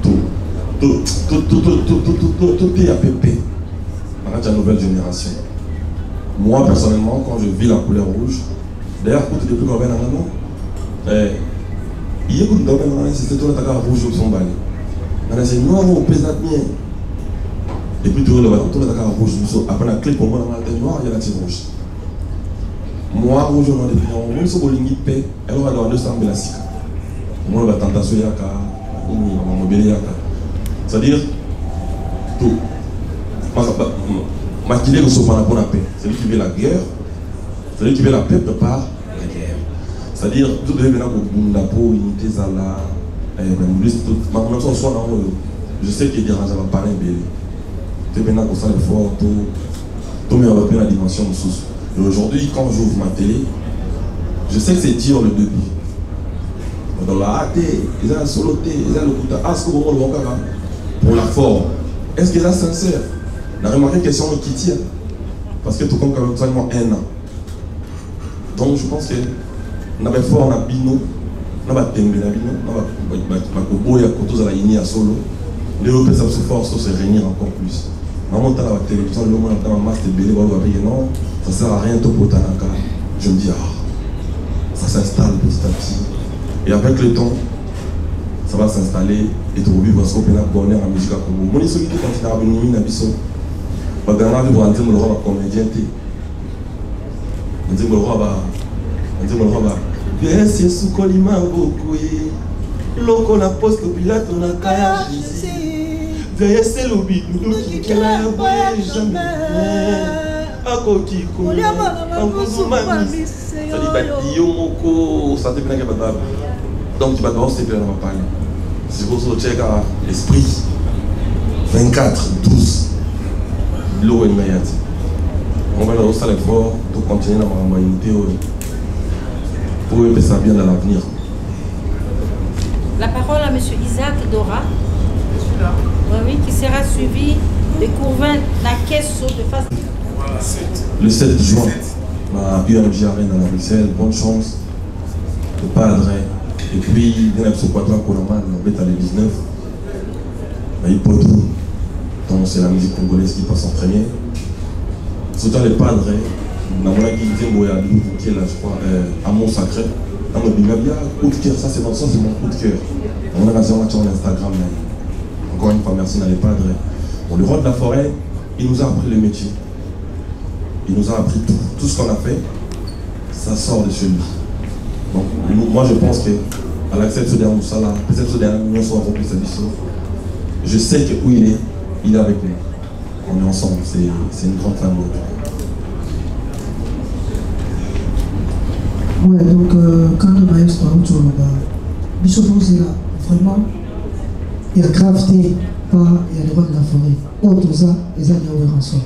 Speaker 1: Tout est à PP. Dans la nouvelle génération. Moi, personnellement, quand je vis la couleur rouge, d'ailleurs, quand tu es plus comme un an, il y a une couleur c'est tout le temps rouge au son balai. C'est noir au pesant bien. Et puis tout le temps rouge, après la clé pour moi dans la tête noire, il y a la tête rouge. Moi, rouge, on a des pions, on se voit paix, elle aura dans 200 000 la sika. Moi, la tentation, il y a C'est-à-dire, tout. Maquiller le sauvant pour la paix. Celui qui veut la guerre, celui qui veut la paix prépare la guerre. C'est-à dire, tout le monde a pour unité, je sais qu'il y a des gens qui vont parler de tout le monde a fort, tout le monde a la dimension de sous. Et aujourd'hui, quand j'ouvre ma télé, je sais que c'est dur le début. Dans la AT, ils ont soloté, ils ont le coup de pour la forme. Est-ce qu'ils sont sincères? On a remarqué une question qui tient. Parce que tout compte quand même seulement 1 an. Donc je pense que on avait fort, on a bino, on a tembe na bino, on a kobo ya koto za la ini à solo. Les autres ça se force se réunir encore plus. Maman t'as la télévision, le monde dans ma masse de belé, non, ça sert à rien tout pour tanaka. Je me dis ça s'installe petit à petit. Et avec le temps, ça va s'installer et tu vas vivre ce qu'on a bonheur en musique à Congo. Mon histoire qui continue à venir à Bisso. Parce que dans la vie, on dit que le roi va comédien. On dit que le roi va. Bien, c'est sous Colima beaucoup. L'eau la poste au Pilate, on a kaya. Bien, c'est l'oubli, nous qui l'a envoyé jamais. A Koki, Kouli, Angouzumani. Ça dit, Yomoko, ça te fait un donc tu vas devoir se faire dans ma parole. Si vous checkez l'esprit 24, 12, l'eau est meilleure. On va leur faire l'effort pour continuer dans ma humanité pour que ça vienne dans l'avenir.
Speaker 4: La parole à M. Isaac Dora, oui, qui sera suivi de Courvin la caisse de face.
Speaker 1: Le 7 juin, ma UMJ Arène à la Bruxelles, bonne chance. Le padre. Et puis, il y a un petit peu de Koloman, on est à le 19. Il peut tout. Donc, c'est la musique congolaise qui passe en premier. Surtout les padres, dans mon avis, qui est là, je crois, Amour Sacré. Dans mon bimabia, coup de cœur, ça c'est mon coup de cœur. On a raison sur Instagram. Encore une fois, merci dans les padres. Bon, le roi de la forêt, il nous a appris le métier. Il nous a appris tout. Tout ce qu'on a fait, ça sort de chez lui. Donc, moi je pense que à l'acceptation de Moussala, peut-être que nous sommes remplis sa mission. Je sais que où il est avec nous. On est ensemble, c'est une grande famille.
Speaker 3: Ouais, donc quand le maïs par exemple, Bishop est là, vraiment, il y a gravité, il y a le roi de la forêt. Autres ça, ils ont des rançons.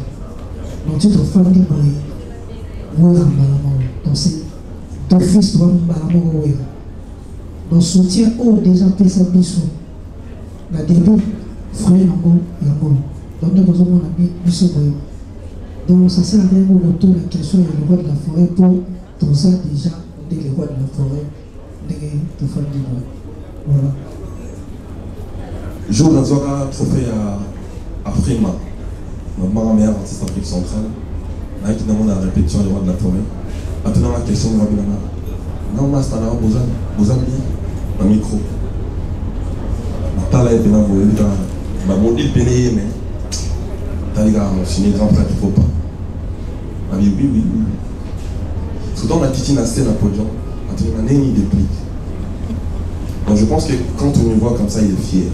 Speaker 3: Donc tu te fais des bruits, moi dans donc c'est ton fils doit me donc soutien au déjà fait sa mission. La début, frère Yango, donc nous avons un mission. Donc ça sert à rien au retour la question de le roi de la forêt pour tout ça déjà, le roi de la forêt, de faire des bruits. Voilà.
Speaker 1: Je vous un trophée à Frima, ma meilleure artiste d'Afrique centrale, là qui demande la répétition du roi de la forêt. Maintenant, la question de Rabinana. Non, mais c'est un Bozambi, un micro. T'as là, il y a un bon il péné, mais t'as les gars, c'est une grande frère qu'il ne faut pas. Oui. Souvent, on a quitté la scène à podium, on a une déplique. Donc, je pense que quand on me voit comme ça, il est fier.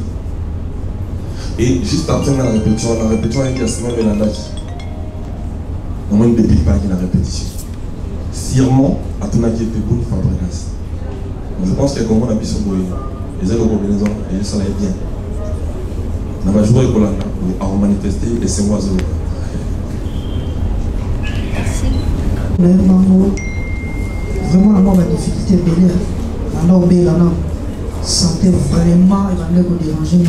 Speaker 1: Et juste après la répétition avec Yasmina Belandaki, on a une déplique pas avec la répétition. Sirement, à ton avis, Peboun Fabregas. Je pense qu'il y a comme on a pu se brouiller. Les élèves combinaisons, et ça l'est bien. Dans ma journée, on a manifesté et c'est moi, Zolo.
Speaker 3: Vraiment, la difficulté de venir. Alors, Bélana, sentait vraiment, il va nous déranger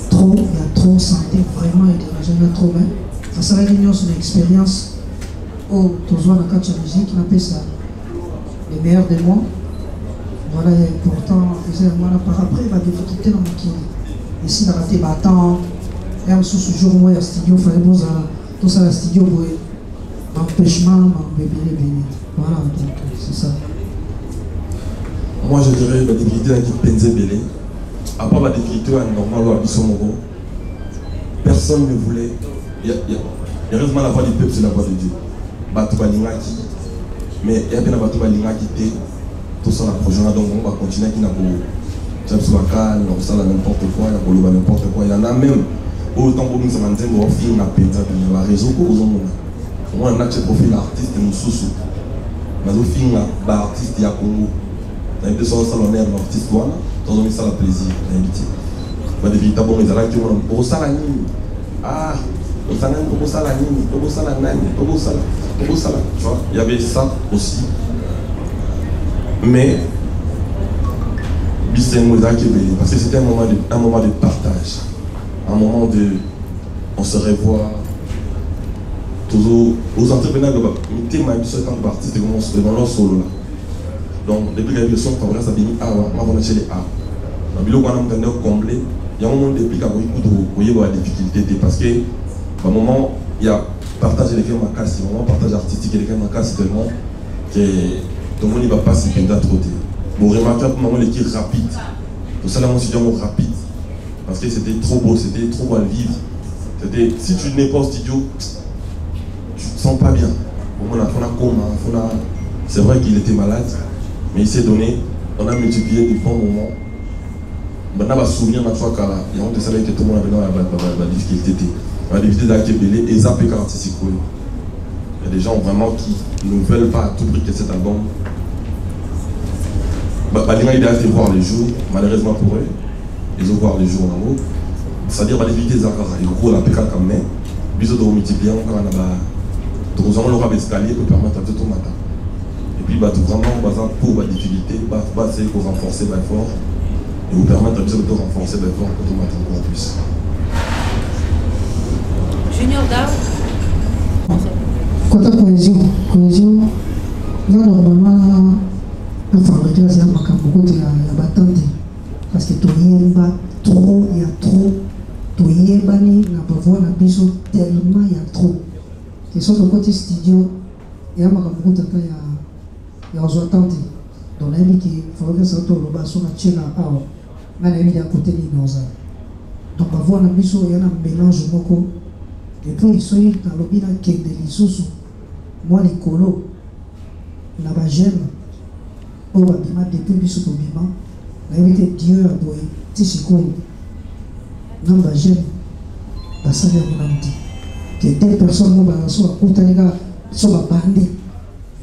Speaker 3: trop, il y a trop, sentait vraiment, il dérangeait trop bien. Ça serait l'union sur l'expérience. Oh, toujours dans la carte musique, on appelle ça les meilleurs des mois. Voilà, pourtant, par après, il va difficulté dans le qui. Ici, dans la tête, attends, il y a un sous-jour, moi, il y a un studio, il fallait tout ça, le studio, empêchement, bébé. Voilà, donc c'est ça.
Speaker 1: Moi, je dirais la difficulté qui Penze Belé. À part la difficulté normale à Bissomoro, personne ne voulait. Il y a heureusement la voix du peuple, c'est la voix de Dieu. Batouba Lingaki, mais il y a bien Batouba Lingaki, tout ça, la prochaine, donc on va continuer qui n'a pas. James Wakal, ça n'importe quoi, il y a Koloba n'importe quoi. Il y en a même, autant pour nous, ça m'a dit, on filme la peinture, il y a la réseau pour nous. Moi, on a ce profil artiste, nous sous. Mais au film, l'artiste, il y a Congo. On a été sur le salon d'air, l'artiste, voilà. Dans un ça, le plaisir, on a invité. Mais depuis, d'abord, ils allaient dire, au salon, ah, au salon, au salon, au salon, au salon, au salon. Tu vois, il y avait ça aussi. Mais, parce que c'était un moment de partage, un moment de on se revoit toujours aux entrepreneurs de thème ma mission tant d'artiste et commence dans leur solo là. Donc depuis que la leçon favorable ça béni ah ma bonne chez les a. Dans bilo quand on a comblé, il y a un moment depuis qu'à voyez la difficulté parce que à un moment il y a partager les ma casse, un moment partage artistique les ma casse tellement que tout le monde ne va pas s'y perdre trop. Bon, remarquez pour le moment l'équipe rapide. Pour ça, là, on s'est dit rapide. Parce que c'était trop beau, c'était trop beau à vivre. Si tu n'es pas au studio, tu ne te sens pas bien. On a coma, c'est vrai qu'il était malade, mais il s'est donné. On a multiplié de bons moments. Maintenant, on va se souvenir de la fois qu'il y a un de celles que tout le monde avait dans la difficulté. La difficulté d'Akebele et Zapé artistique. Il y a des gens vraiment qui ne veulent pas à tout prix que cet album. Il a été voir les jours, malheureusement pour eux, ils ont voir les jours en haut. C'est-à-dire que l'éviter les accords, ils ont la pécale quand même, ils ont multiplié encore en bas. Donc, nous avons le droit d'escalier pour permettre à tout le matin. Et puis, vraiment, pour la difficulté, c'est pour renforcer l'effort et vous permettre de renforcer l'effort pour tout le matin encore plus.
Speaker 4: Junior Dao.
Speaker 3: Côté cohésion, là, normalement, la fabrication, c'est beaucoup de battante. Parce que il y a trop, il y a tellement, il y a trop. Et sur le côté studio, il y a beaucoup de attentes. Donc, il faut que ça soit le bas sur la chaîne à Ao. Mais il y a côté de Noza. Donc, il y a un mélange beaucoup. Et puis, il y a le bien qui est délicieuse. Moi, les colos, la bagène. Au Babima, depuis Bissou Bima, l'invité Dieu a boé, Tishiko, non, la jeune, la salle de Monamti. Que des personnes n'ont pas soit Koutaïga, soit bandit,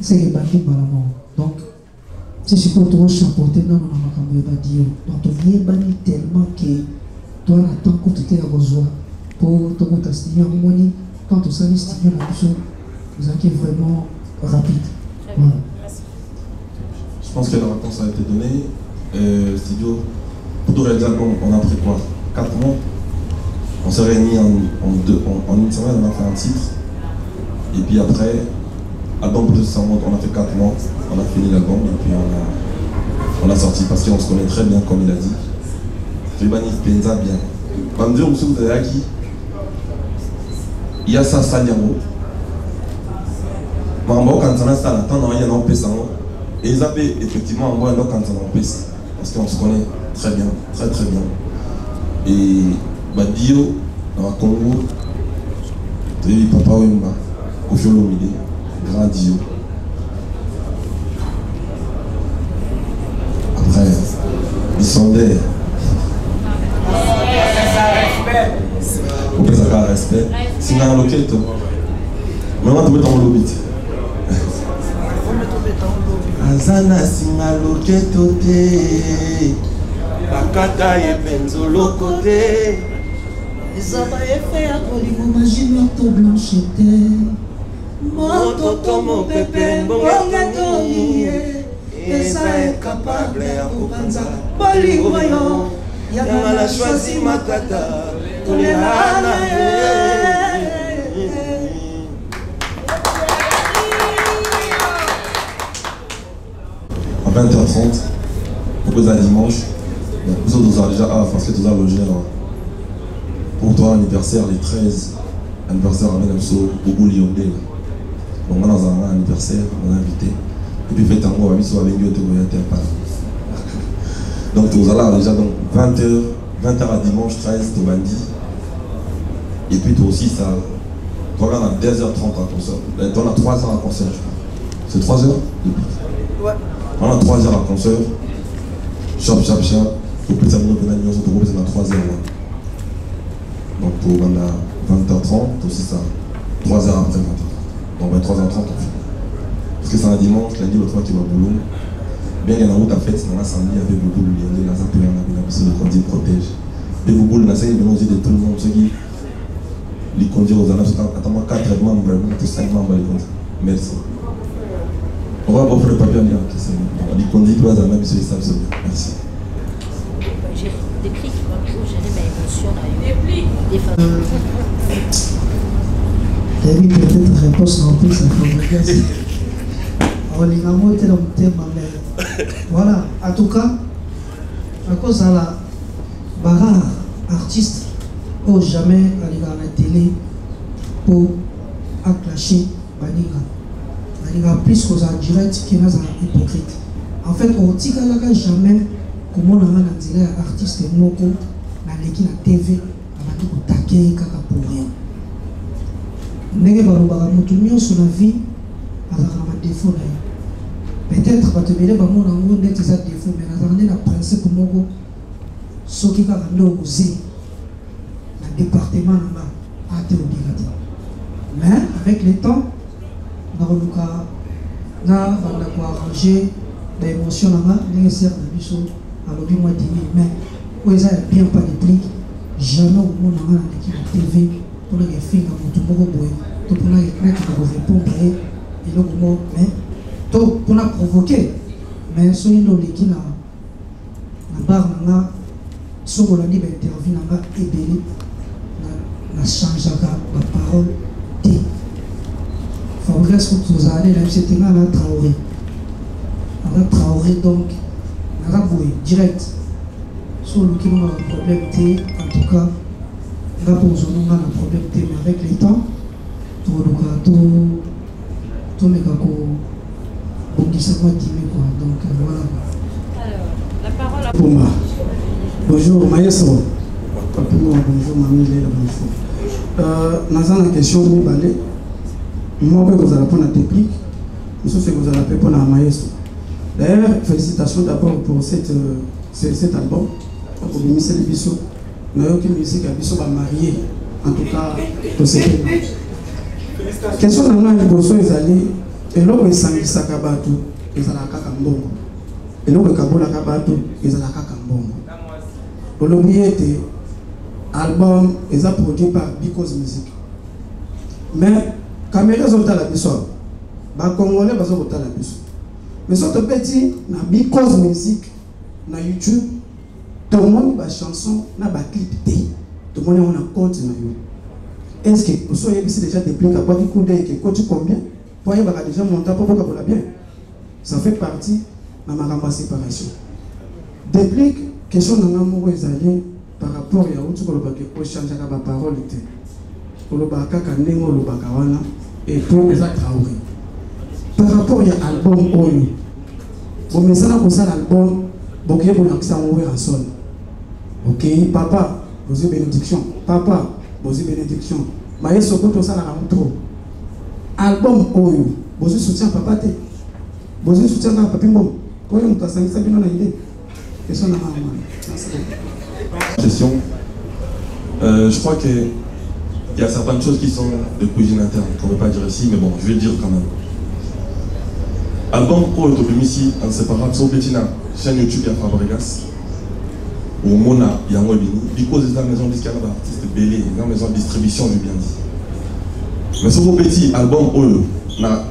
Speaker 3: c'est les bandits par la mort. Donc, Tishiko, tu vas chapeauter, non, on va dire. Donc, tu viens banni tellement que toi, attends que tu t'es à besoin pour te contester en monnaie. Quand tu sais, stimuler la Bissou, vous êtes vraiment rapide. Voilà.
Speaker 1: Je pense que la réponse a été donnée. Studio, pour tout réaliser l'album, on a pris quoi 4 mois. On s'est réunis en une semaine, on a fait un titre. Et puis après, album plus 100 mois, on a fait 4 mois. On a fini l'album et puis on a sorti parce qu'on se connaît très bien, comme il a dit. Fébani Penza bien. On va me dire, vous avez acquis. Il y a ça, Saliango. Mais en bas, quand on a ça, il y a un peu ça. Et ils avaient effectivement envoyé un quand on en pèse, parce qu'on se connaît très bien, très très bien. Et Dio, dans le Congo, tu sais, Papa Wemba, Kofi Olomide, grand Dio. Après, ils sont d'air. Ok, ça a respect. C'est un loquette. Maintenant, tu mets dans le lobby.
Speaker 11: Azana singa loketo te bakata ye benzo lokote ezaba efe ya kolingo magino to blanchete moto to mopepe mbonga to liye eza incapable ya kopanza bolingo yo yanga la choisi matata tolelana
Speaker 1: À 20h30, propose un dimanche. Vous autres déjà parce que tu as logé pour toi anniversaire les 13 anniversaire à Menamso au Bouliondé. Donc on a un anniversaire, on a invité. Et puis fait un mois, on a avec Dieu pas. Donc tu as déjà donc 20h à dimanche 13 de Bandi. Et puis toi aussi ça. Toi on a 2h30 à concert. On a 3 heures à concert je crois. C'est 3 heures depuis. Ouais. On a 3 heures à concert, chop, Pour plus de 3 heures. Donc pour 20h30, aussi ça. 3 heures après 20h. Donc 23h30 on finit. Parce que c'est un dimanche, lundi, l'autre fois qui va boulot. Bien qu'il y a une route à fête, c'est un samedi avec le boulot, il y a un conduit protège. Et vous boulez, c'est une de tout le monde, ceux qui les conduisent aux annonces, attends-moi 4 membres, pour 5 membres. Merci. On va avoir le papier à lire, les conduit 3 ans, même si ils savent bien. Merci.
Speaker 12: J'ai des clics, j'ai mes émotions. Des
Speaker 3: il y a eu peut-être réponse en plus à Fabrice. Voilà, en tout cas, à cause de la barre artiste, ou jamais aller à la télé pour acclacher Baninga. Baninga plus qu'aux direct qui est hypocrite. En fait, on dit qu'il jamais comment on a un artiste moko na leki na TV abandi kotake kaka pour rien. Ndenge balobaka motu nyonso na vie azalaka na badefo na ye. Peut-être bato ebele bamona yango ndeti eza défaut, mais nazala nde na principe moko soki kaka nde okozeli na département na nga ate obika te. Mais avec le temps nakoluka na banda koarrange baémotion na nga ndenge sere na biso alobi mwa dimi. Mais oyo eza ya bien pas déplique jamais okomona nga na leki na TV mpona kefinga motu moko boye to mpona kekreke nakorépondre ye eloko moko mais to mpona provoquer. Mais soki nde oleki na bar na nga soki olandi bainterview na nga ebele nachangeaka baparole te. Fabrice tozalaki na biso ete nga na Traoré aza Traoré, donc naza boye direct so oluki nonga na problème te. En tout cas nga mpo ozononga na problème te, mais avec le temps toluka tomeka kobongisa mwa dimi quoi. Donc voilà.
Speaker 12: Alors, la parole à
Speaker 13: Pumba. Bonjour maestro. Bonjour mamie Léla, bonjour. Naza na question mibale. Moi vous allez prendre la technique. Nous c'est vous allez pour la maestro. D'ailleurs, félicitations d'abord pour cet album. Pour Michel Bisso. Nous avons une musique à Bisso va marier. En tout cas, pour cette question de la Bisso est allée. Et là où ils s'en disent à Kabatou, ils ont la Kakambongo. Et là où ils Kabola Kabatou, ils ont la Kakambongo. Pour l'oublier, l'album est produit par Because Music. Mais caméras sont à la Bisso. Les Congolais sont à la Bisso. Mais si tu petit, na Because Music, na YouTube, tout le monde a des chansons, na des clips, tout le monde a un compte. Est-ce que vous soyez déjà dépliqué à quoi vous coûtez combien? Pour y avoir déjà monté pour vous bien. Ça fait partie de ma séparation. Déplique, question de l'amour est par rapport à l'autre qui change la parole. Pour le baka kanengo le bakawana et pour les Traoré. Par rapport à l'album Oyo, vous mettez ça dans l'album, vous avez un en sol. Ok, papa, vous avez bénédiction. Papa, vous avez bénédiction. Mais ce que vous avez trop. Album Oyo, vous avez soutien papa. Vous avez soutien à papa. Vous avez soutien à papa. Question à
Speaker 1: question. Je crois qu'il y a certaines choses qui sont de cuisine interne, qu'on ne peut pas dire ici, mais bon, je vais le dire quand même. Album Oyo ici, inséparable, sur la chaîne YouTube, il y a Fabregas. Au Mona, il y a Mwebini. Because c'est la maison disque, il y a artiste Belé, la maison de distribution, j'ai bien dit. Mais sur vos petits albums Oyo, la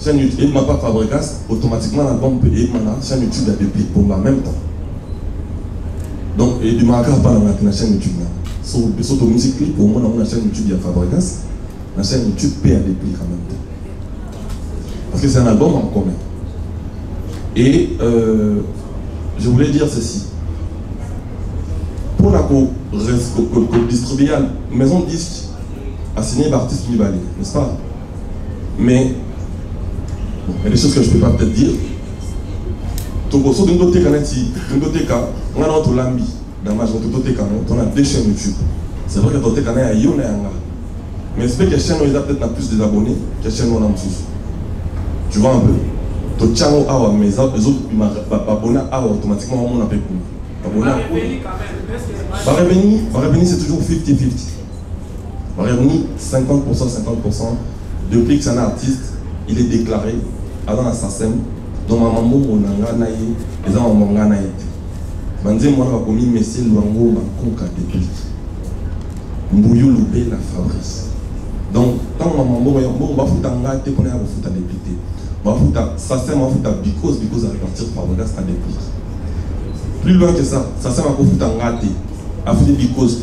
Speaker 1: chaîne YouTube, il ne m'a pas Fabregas, automatiquement l'album peut être la chaîne YouTube, il y a des clips pour en même temps. Donc, il ne m'a pas la chaîne YouTube. Sur la musique clip, au moins, la chaîne YouTube, il y a Fabregas. La chaîne YouTube peut être des clips en même temps. Parce que c'est un album en commun. Et je voulais dire ceci. Pour la distribuer la maison de disque assignée par artiste Nibali, n'est-ce pas? Mais il y a des choses que je ne peux pas peut-être dire. Togoso d'un côté on a notre lambi dans ma journée on a deux chaînes YouTube. C'est vrai que ton canal a yon et anga. Mais c'est que la chaîne où il a peut-être plus des abonnés que la chaîne où on a un sous. Tu vois un peu. Ton channel a mais les autres abonnés a automatiquement on a payé. Revenir c'est toujours 50-50. Revenir 50%, 50%. Depuis que c'est un artiste, il est déclaré dans la SACEM, dont ma maman monanga naïe, et dans ma maman naïe. Bandé moi va commis Messie Luango Banconka déplique. Mbouyou Loubé la Fabrice. Donc, quand ma maman va foutre un gars, t'es qu'on est à foutre à dépliquer. Va foutre SACEM, va foutre because à répartir Fabrice à déplique. Plus loin que ça, SACEM va foutre un gars, à foutre because,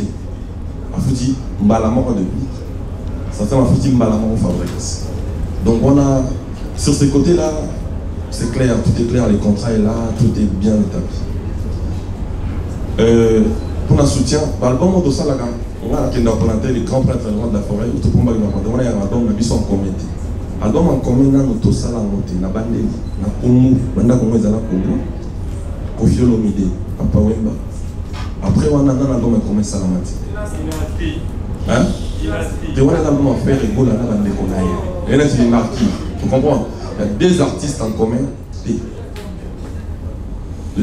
Speaker 1: à foutre Mbalama de déplique. SACEM va foutre Mbalama au Fabrice. Donc, on a, sur ces côtés-là, c'est clair, tout est clair, les contrats est là, tout est bien établi. Pour un soutien, l'album de Salaga, on a présenté les grands prêtres de la forêt, ou tout le monde a un album en commun. Album en commun, on a tout ça la montée, na bandé, na Koumou, banda Koumou ezala Koumou, Kofi Olomide, Papa Wemba. Après, on a un album en commun Salamati. Hein? Et on a un album en fait, et on a un bandé qu'on a. Et là, tu les marques. Tu comprends? Il y a des artistes en commun.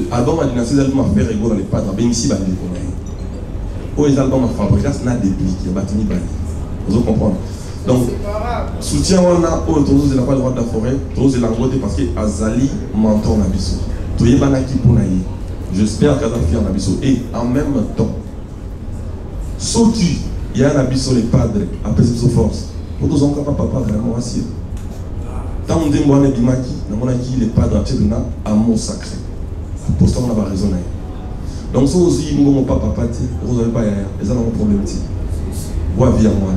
Speaker 1: L'album a lancé l'album à faire égaux dans les pattes, mais ici, il y a des problèmes. Les albums à fabriquer, c'est un débit qui est battu. Vous comprenez? Donc, soutien, on a autour de la droit de la forêt, autour de la droite parce que Azali mentor Nabiso. Tout est banaki pour naïe. J'espère qu'Azali fait un Nabiso. Et en même temps, sauf il y a un Nabiso, les padres, après cette force. Pour tous, on ne peut pas vraiment assis. Tant on dit, moi, on est Bimaki, on a qui les padres à amour sacré. Pour ça, on a raison. Donc, ça aussi, nous n'avons pas papa, vous n'avez pas les gens ont un problème. Bois vie à moi.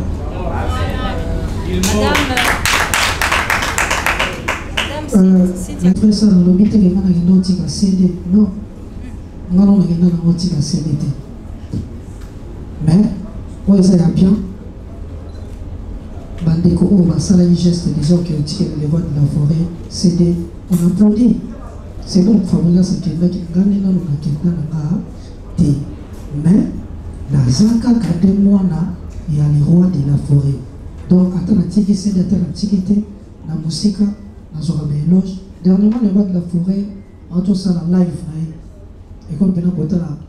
Speaker 3: Après ça, dans le but, il y a un autre qui a cédé. Non, on a un autre qui a cédé. Mais, oui, ça va bien. Bandeko, on va saluer les gestes des gens qui ont tiré les voies de la forêt, cédé, on applaudit. C'est bon, Fabrice, c'est quelqu'un qui gagne dans le quelqu'un qui a mais, dans Zaka, quand il y a les rois de la forêt. Donc, attends, la tigre, c'est d'être la tigre, la musique, la zorabe éloge. Dernièrement, les rois de la forêt, on a tout ça en live. Et comme on a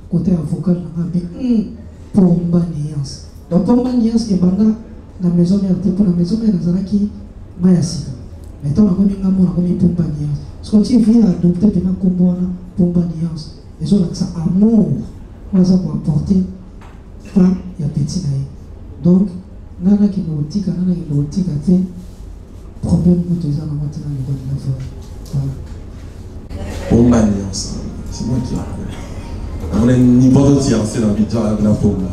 Speaker 3: côté avocat, on a dit, pour une bonne alliance. Donc, pour une bonne alliance, il y a la maison mère, pour la maison mère, il y a qui Mayasika. Mais tant qu'on a mis un mot, on a mis pour une bonne alliance. Ce qu'on vient adopter pendant qu'on a pour une bonne alliance. Les autres, ça amour, on va apporter femme et petit naïf. Donc, nana qui nous dit, nana qui nous dit, a fait problème pour tous les gens maintenant le droit de la forêt. Voilà.
Speaker 1: Pour une bonne alliance, c'est moi qui ai. On est niveau de tir, c'est la vidéo à la forme.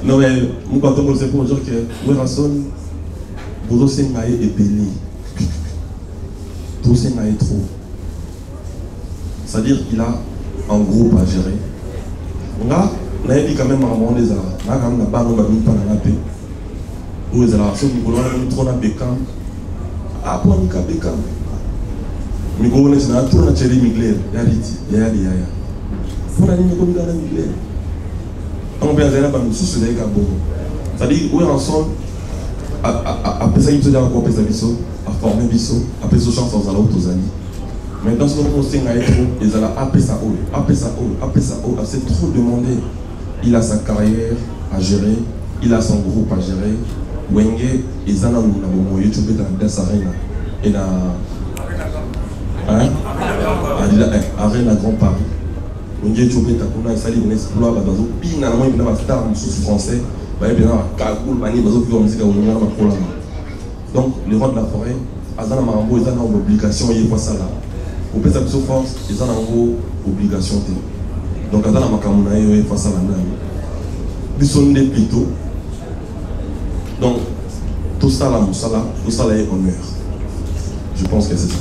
Speaker 1: Non, mais moi, quand on sait pour dire que nous sommes pour aussi et béni. Tout ça est trop. C'est-à-dire qu'il a un groupe à gérer. On a dit quand même à un moment des arts. On a quand même la barre, on va venir par la paix. Où les arts, on a mis trop de bécam. Ah, pour un bécam. Mais quand on est tout le chéri Migler, il y a dit, pour la ligne comme dans la Migler. On peut aller là-bas, nous sous les cabos. C'est-à-dire, où est ensemble, après ça, il se dit encore, après ça, à former Bisso, après ce chance aux autres amis. Maintenant, ce qu'on sait, ils ont appelé ça haut, c'est trop demandé. Il a sa carrière à gérer, il a son groupe à gérer. Wenge, ils ont un YouTube dans la Arena. Et dans Arena Grand Paris. Wenge, YouTube est à Sali, on exploit, il y a un star français, il y a un calcul, il y a un musique. Donc, les rois de la forêt, ils ont une obligation, ils font ça là. Pour faire sa force, ils ont une obligation. Donc, ils ont une face à la nana. Ils sont des plutôt. Donc, tout ça là, tout ça là est honneur. Je pense que c'est ça.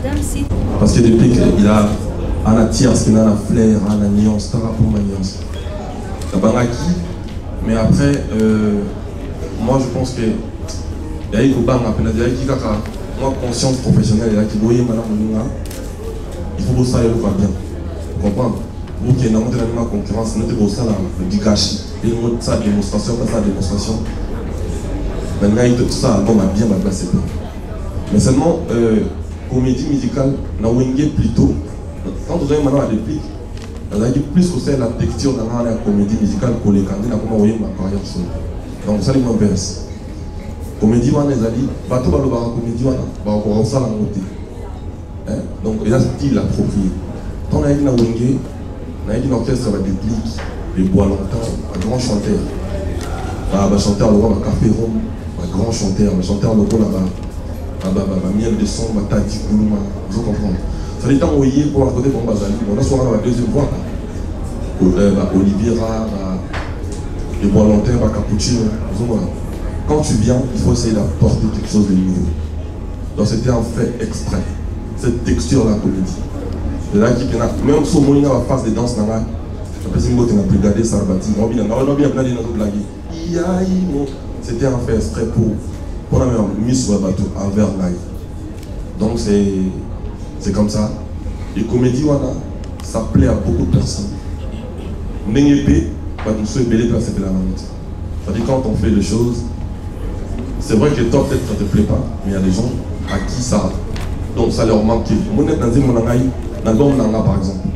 Speaker 12: Merci.
Speaker 1: Parce que depuis qu'il a un tierce, qu'il a un flair, un nuance, un rapport à nuance. Mais après, moi je pense que il y a eu moi conscience professionnelle, il faut que ça aille bien. Vous comprenez? Vous qui êtes dans la concurrence, vous avez ça du gâchis. Et vous avez ça démonstration, ça démonstration. Maintenant, tout ça, album a bien placé. Mais seulement, comédie musicale, on a plutôt Quand vous avez maintenant la réplique, vous avez plus que c'est la texture dans la comédie musicale qu'on les candidats, comment vous voyez ma carrière solo. Donc ça, il m'intéresse. Comédie, on les a dit, bateau, on va comédie, on va ça la montée. Donc, il y a ce style approprié. Quand on a dit dans Wenge, on a dit dans l'orchestre, la déplique, les bois longtemps, un grand chanteur. Un chanteur, le roi, un café rond, un grand chanteur, un chanteur, le roi, là-bas, miel de son, tati, vous comprenez. Ça dit, tant voyez pour la côté, on a souvent la deuxième voix. Oliviera, les bois longtemps, cappuccino, quand tu viens, il faut essayer d'apporter quelque chose de nouveau. Donc c'était un fait exprès. Cette texture de la comédie. De là qui même si on a la phase de danse, c'était un fait exprès pour la mise sur le bateau envers l'ail. Donc c'est comme ça. Les comédies, ça plaît à beaucoup de personnes. C'est-à-dire quand on fait des choses, c'est vrai que toi peut-être ça ne te plaît pas, mais il y a des gens à qui ça, donc ça leur manque. Mon dans l'album Nanga par exemple,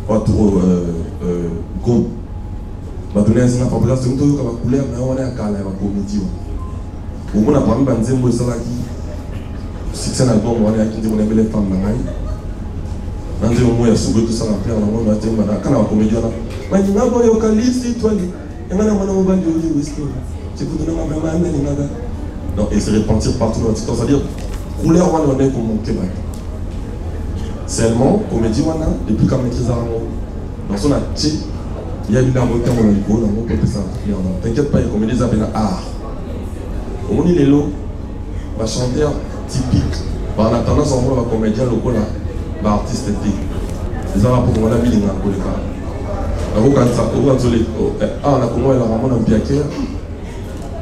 Speaker 1: pas trop gomme. Je vais donner un signe pour c'est une couleur, mais on est à Kala, la comédie. Au moins, on a parmi les gens qui c'est un album, on est à qui on aime les femmes Nanga. Dans un moment, il y a souvent tout ça à faire, on a quand on a comédie, on a dit, on a eucalypse, toi, et on a dit, c'est pour donner ma main, donc, et se répandir partout dans le territoire. C'est-à-dire, couleur, on est comme mon Québec. Seulement, comédie, on a, depuis qu'on maîtrise dans son acte, il y a eu la montée en Ligo, dans mon côté, ça. T'inquiète pas, il y a comédie, ça s'appelle art. Au monde, il est là, un chanteur typique. En attendant, on voit un comédien local, un artiste typique. Les gens pour moi, la ville, on a un collègue. On a comment elle a ramené un piaquet.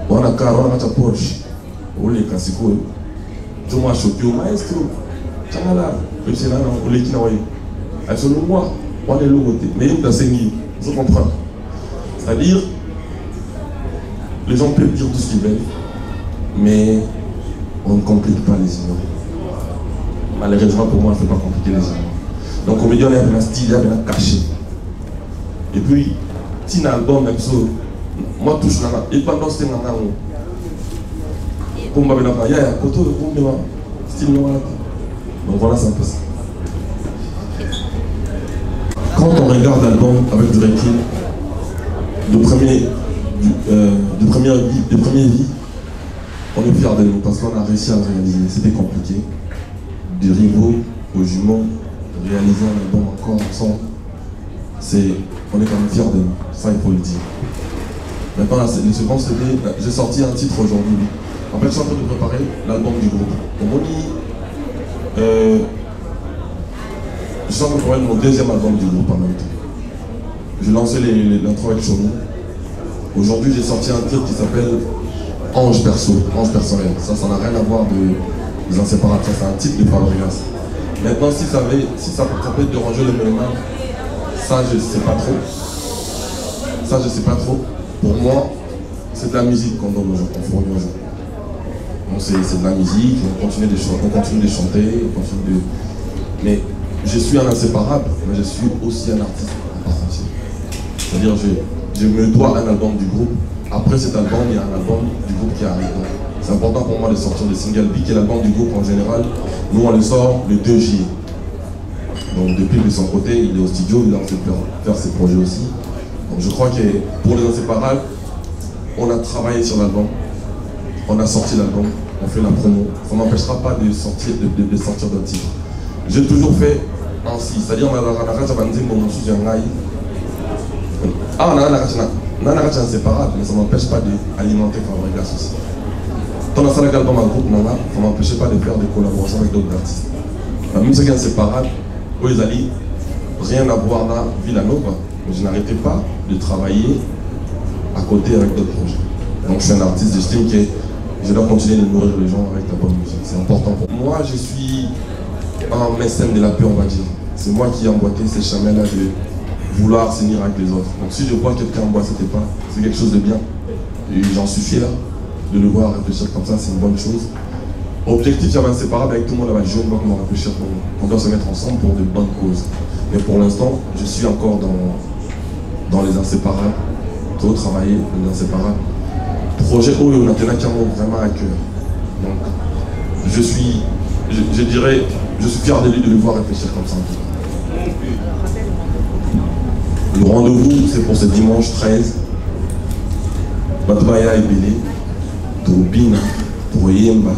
Speaker 1: On a car, on a ta poche. On les casse quoi. Tu m'as choqué au maestro. Tchalala. Même si là, on les qui absolument, on est l'autre. Mais il y a des vous comprenez. C'est-à-dire, les gens peuvent dire tout ce qu'ils veulent, mais on ne complique pas les ignorants. Malheureusement pour moi, on ne fait pas compliquer les ignorants. Donc, comédien, il y a un style, il y a un cachet. Et puis, si un album, même ça, moi, touche là, et pendant ce temps-là, pour moi, il y a un côté de style noir. Donc voilà, c'est un peu ça. Quand on regarde l'album avec du recul, de première vie, on est fiers de nous parce qu'on a réussi à le réaliser. C'était compliqué. Du rivaux au jumeau, réaliser un album encore ensemble, on est quand même fiers de nous. Ça, il faut le dire. Maintenant, le second CD, j'ai sorti un titre aujourd'hui. En fait, je suis en train de préparer l'album du groupe. Je suis en train de préparer mon deuxième album du groupe en même temps. J'ai lancé l'intro avec Chonou. Aujourd'hui, j'ai sorti un titre qui s'appelle Ange Perso, Ange Personnel. Ça n'a rien à voir des inséparables. Ça, c'est un titre de Fabregas. Maintenant, si ça peut déranger le mélomane, ça, je ne sais pas trop. Ça, je ne sais pas trop. Pour moi, c'est de la musique qu'on donne aux gens, qu'on fournit aux gens. Donc c'est de la musique, on continue de chanter, on continue de... Mais je suis un inséparable, mais je suis aussi un artiste en part entière. C'est-à-dire, je me dois un album du groupe. Après cet album, il y a un album du groupe qui arrive. C'est important pour moi de sortir le single B, qui est l'album du groupe en général. Nous, on le sort le 2 juillet. Donc depuis de son côté, il est au studio, il a envie de faire ses projets aussi. Donc je crois que pour les inséparables, on a travaillé sur l'album. On a sorti l'album, on fait la promo. Ça ne m'empêchera pas de sortir d'un titre. J'ai toujours fait ainsi, c'est-à-dire on a inséparable, mais ça ne m'empêche pas d'alimenter Fabregas aussi. Quand on a fait l'album en groupe, ça ne m'empêchait pas de faire des collaborations avec d'autres artistes. Même ceux qui sont inséparables, eux ils allaient rien à voir dans Villanova, mais je n'arrêtais pas de travailler à côté avec d'autres projets. Donc je suis un artiste, j'estime que je dois continuer de nourrir les gens avec la bonne musique. C'est important pour moi. Je suis un mécène de la paix, on va dire. C'est moi qui ai emboîté ces chemins-là de vouloir s'unir avec les autres. Donc si je vois quelqu'un emboîter ses pas, c'est quelque chose de bien. Et j'en suis fier de le voir réfléchir comme ça, c'est une bonne chose. Objectif, c'est inséparable avec tout le monde là-bas. Je ne vois comment réfléchir. On doit se mettre ensemble pour de bonnes causes. Mais pour l'instant, je suis encore dans les inséparables. Je dois travailler dans les inséparables. Projet Oyo Natena qui vraiment à cœur. Donc, je suis fier de lui de le voir réfléchir comme ça. Le rendez-vous, c'est pour ce dimanche 13. Batubaya et Bélé, Toubina, Toyemba.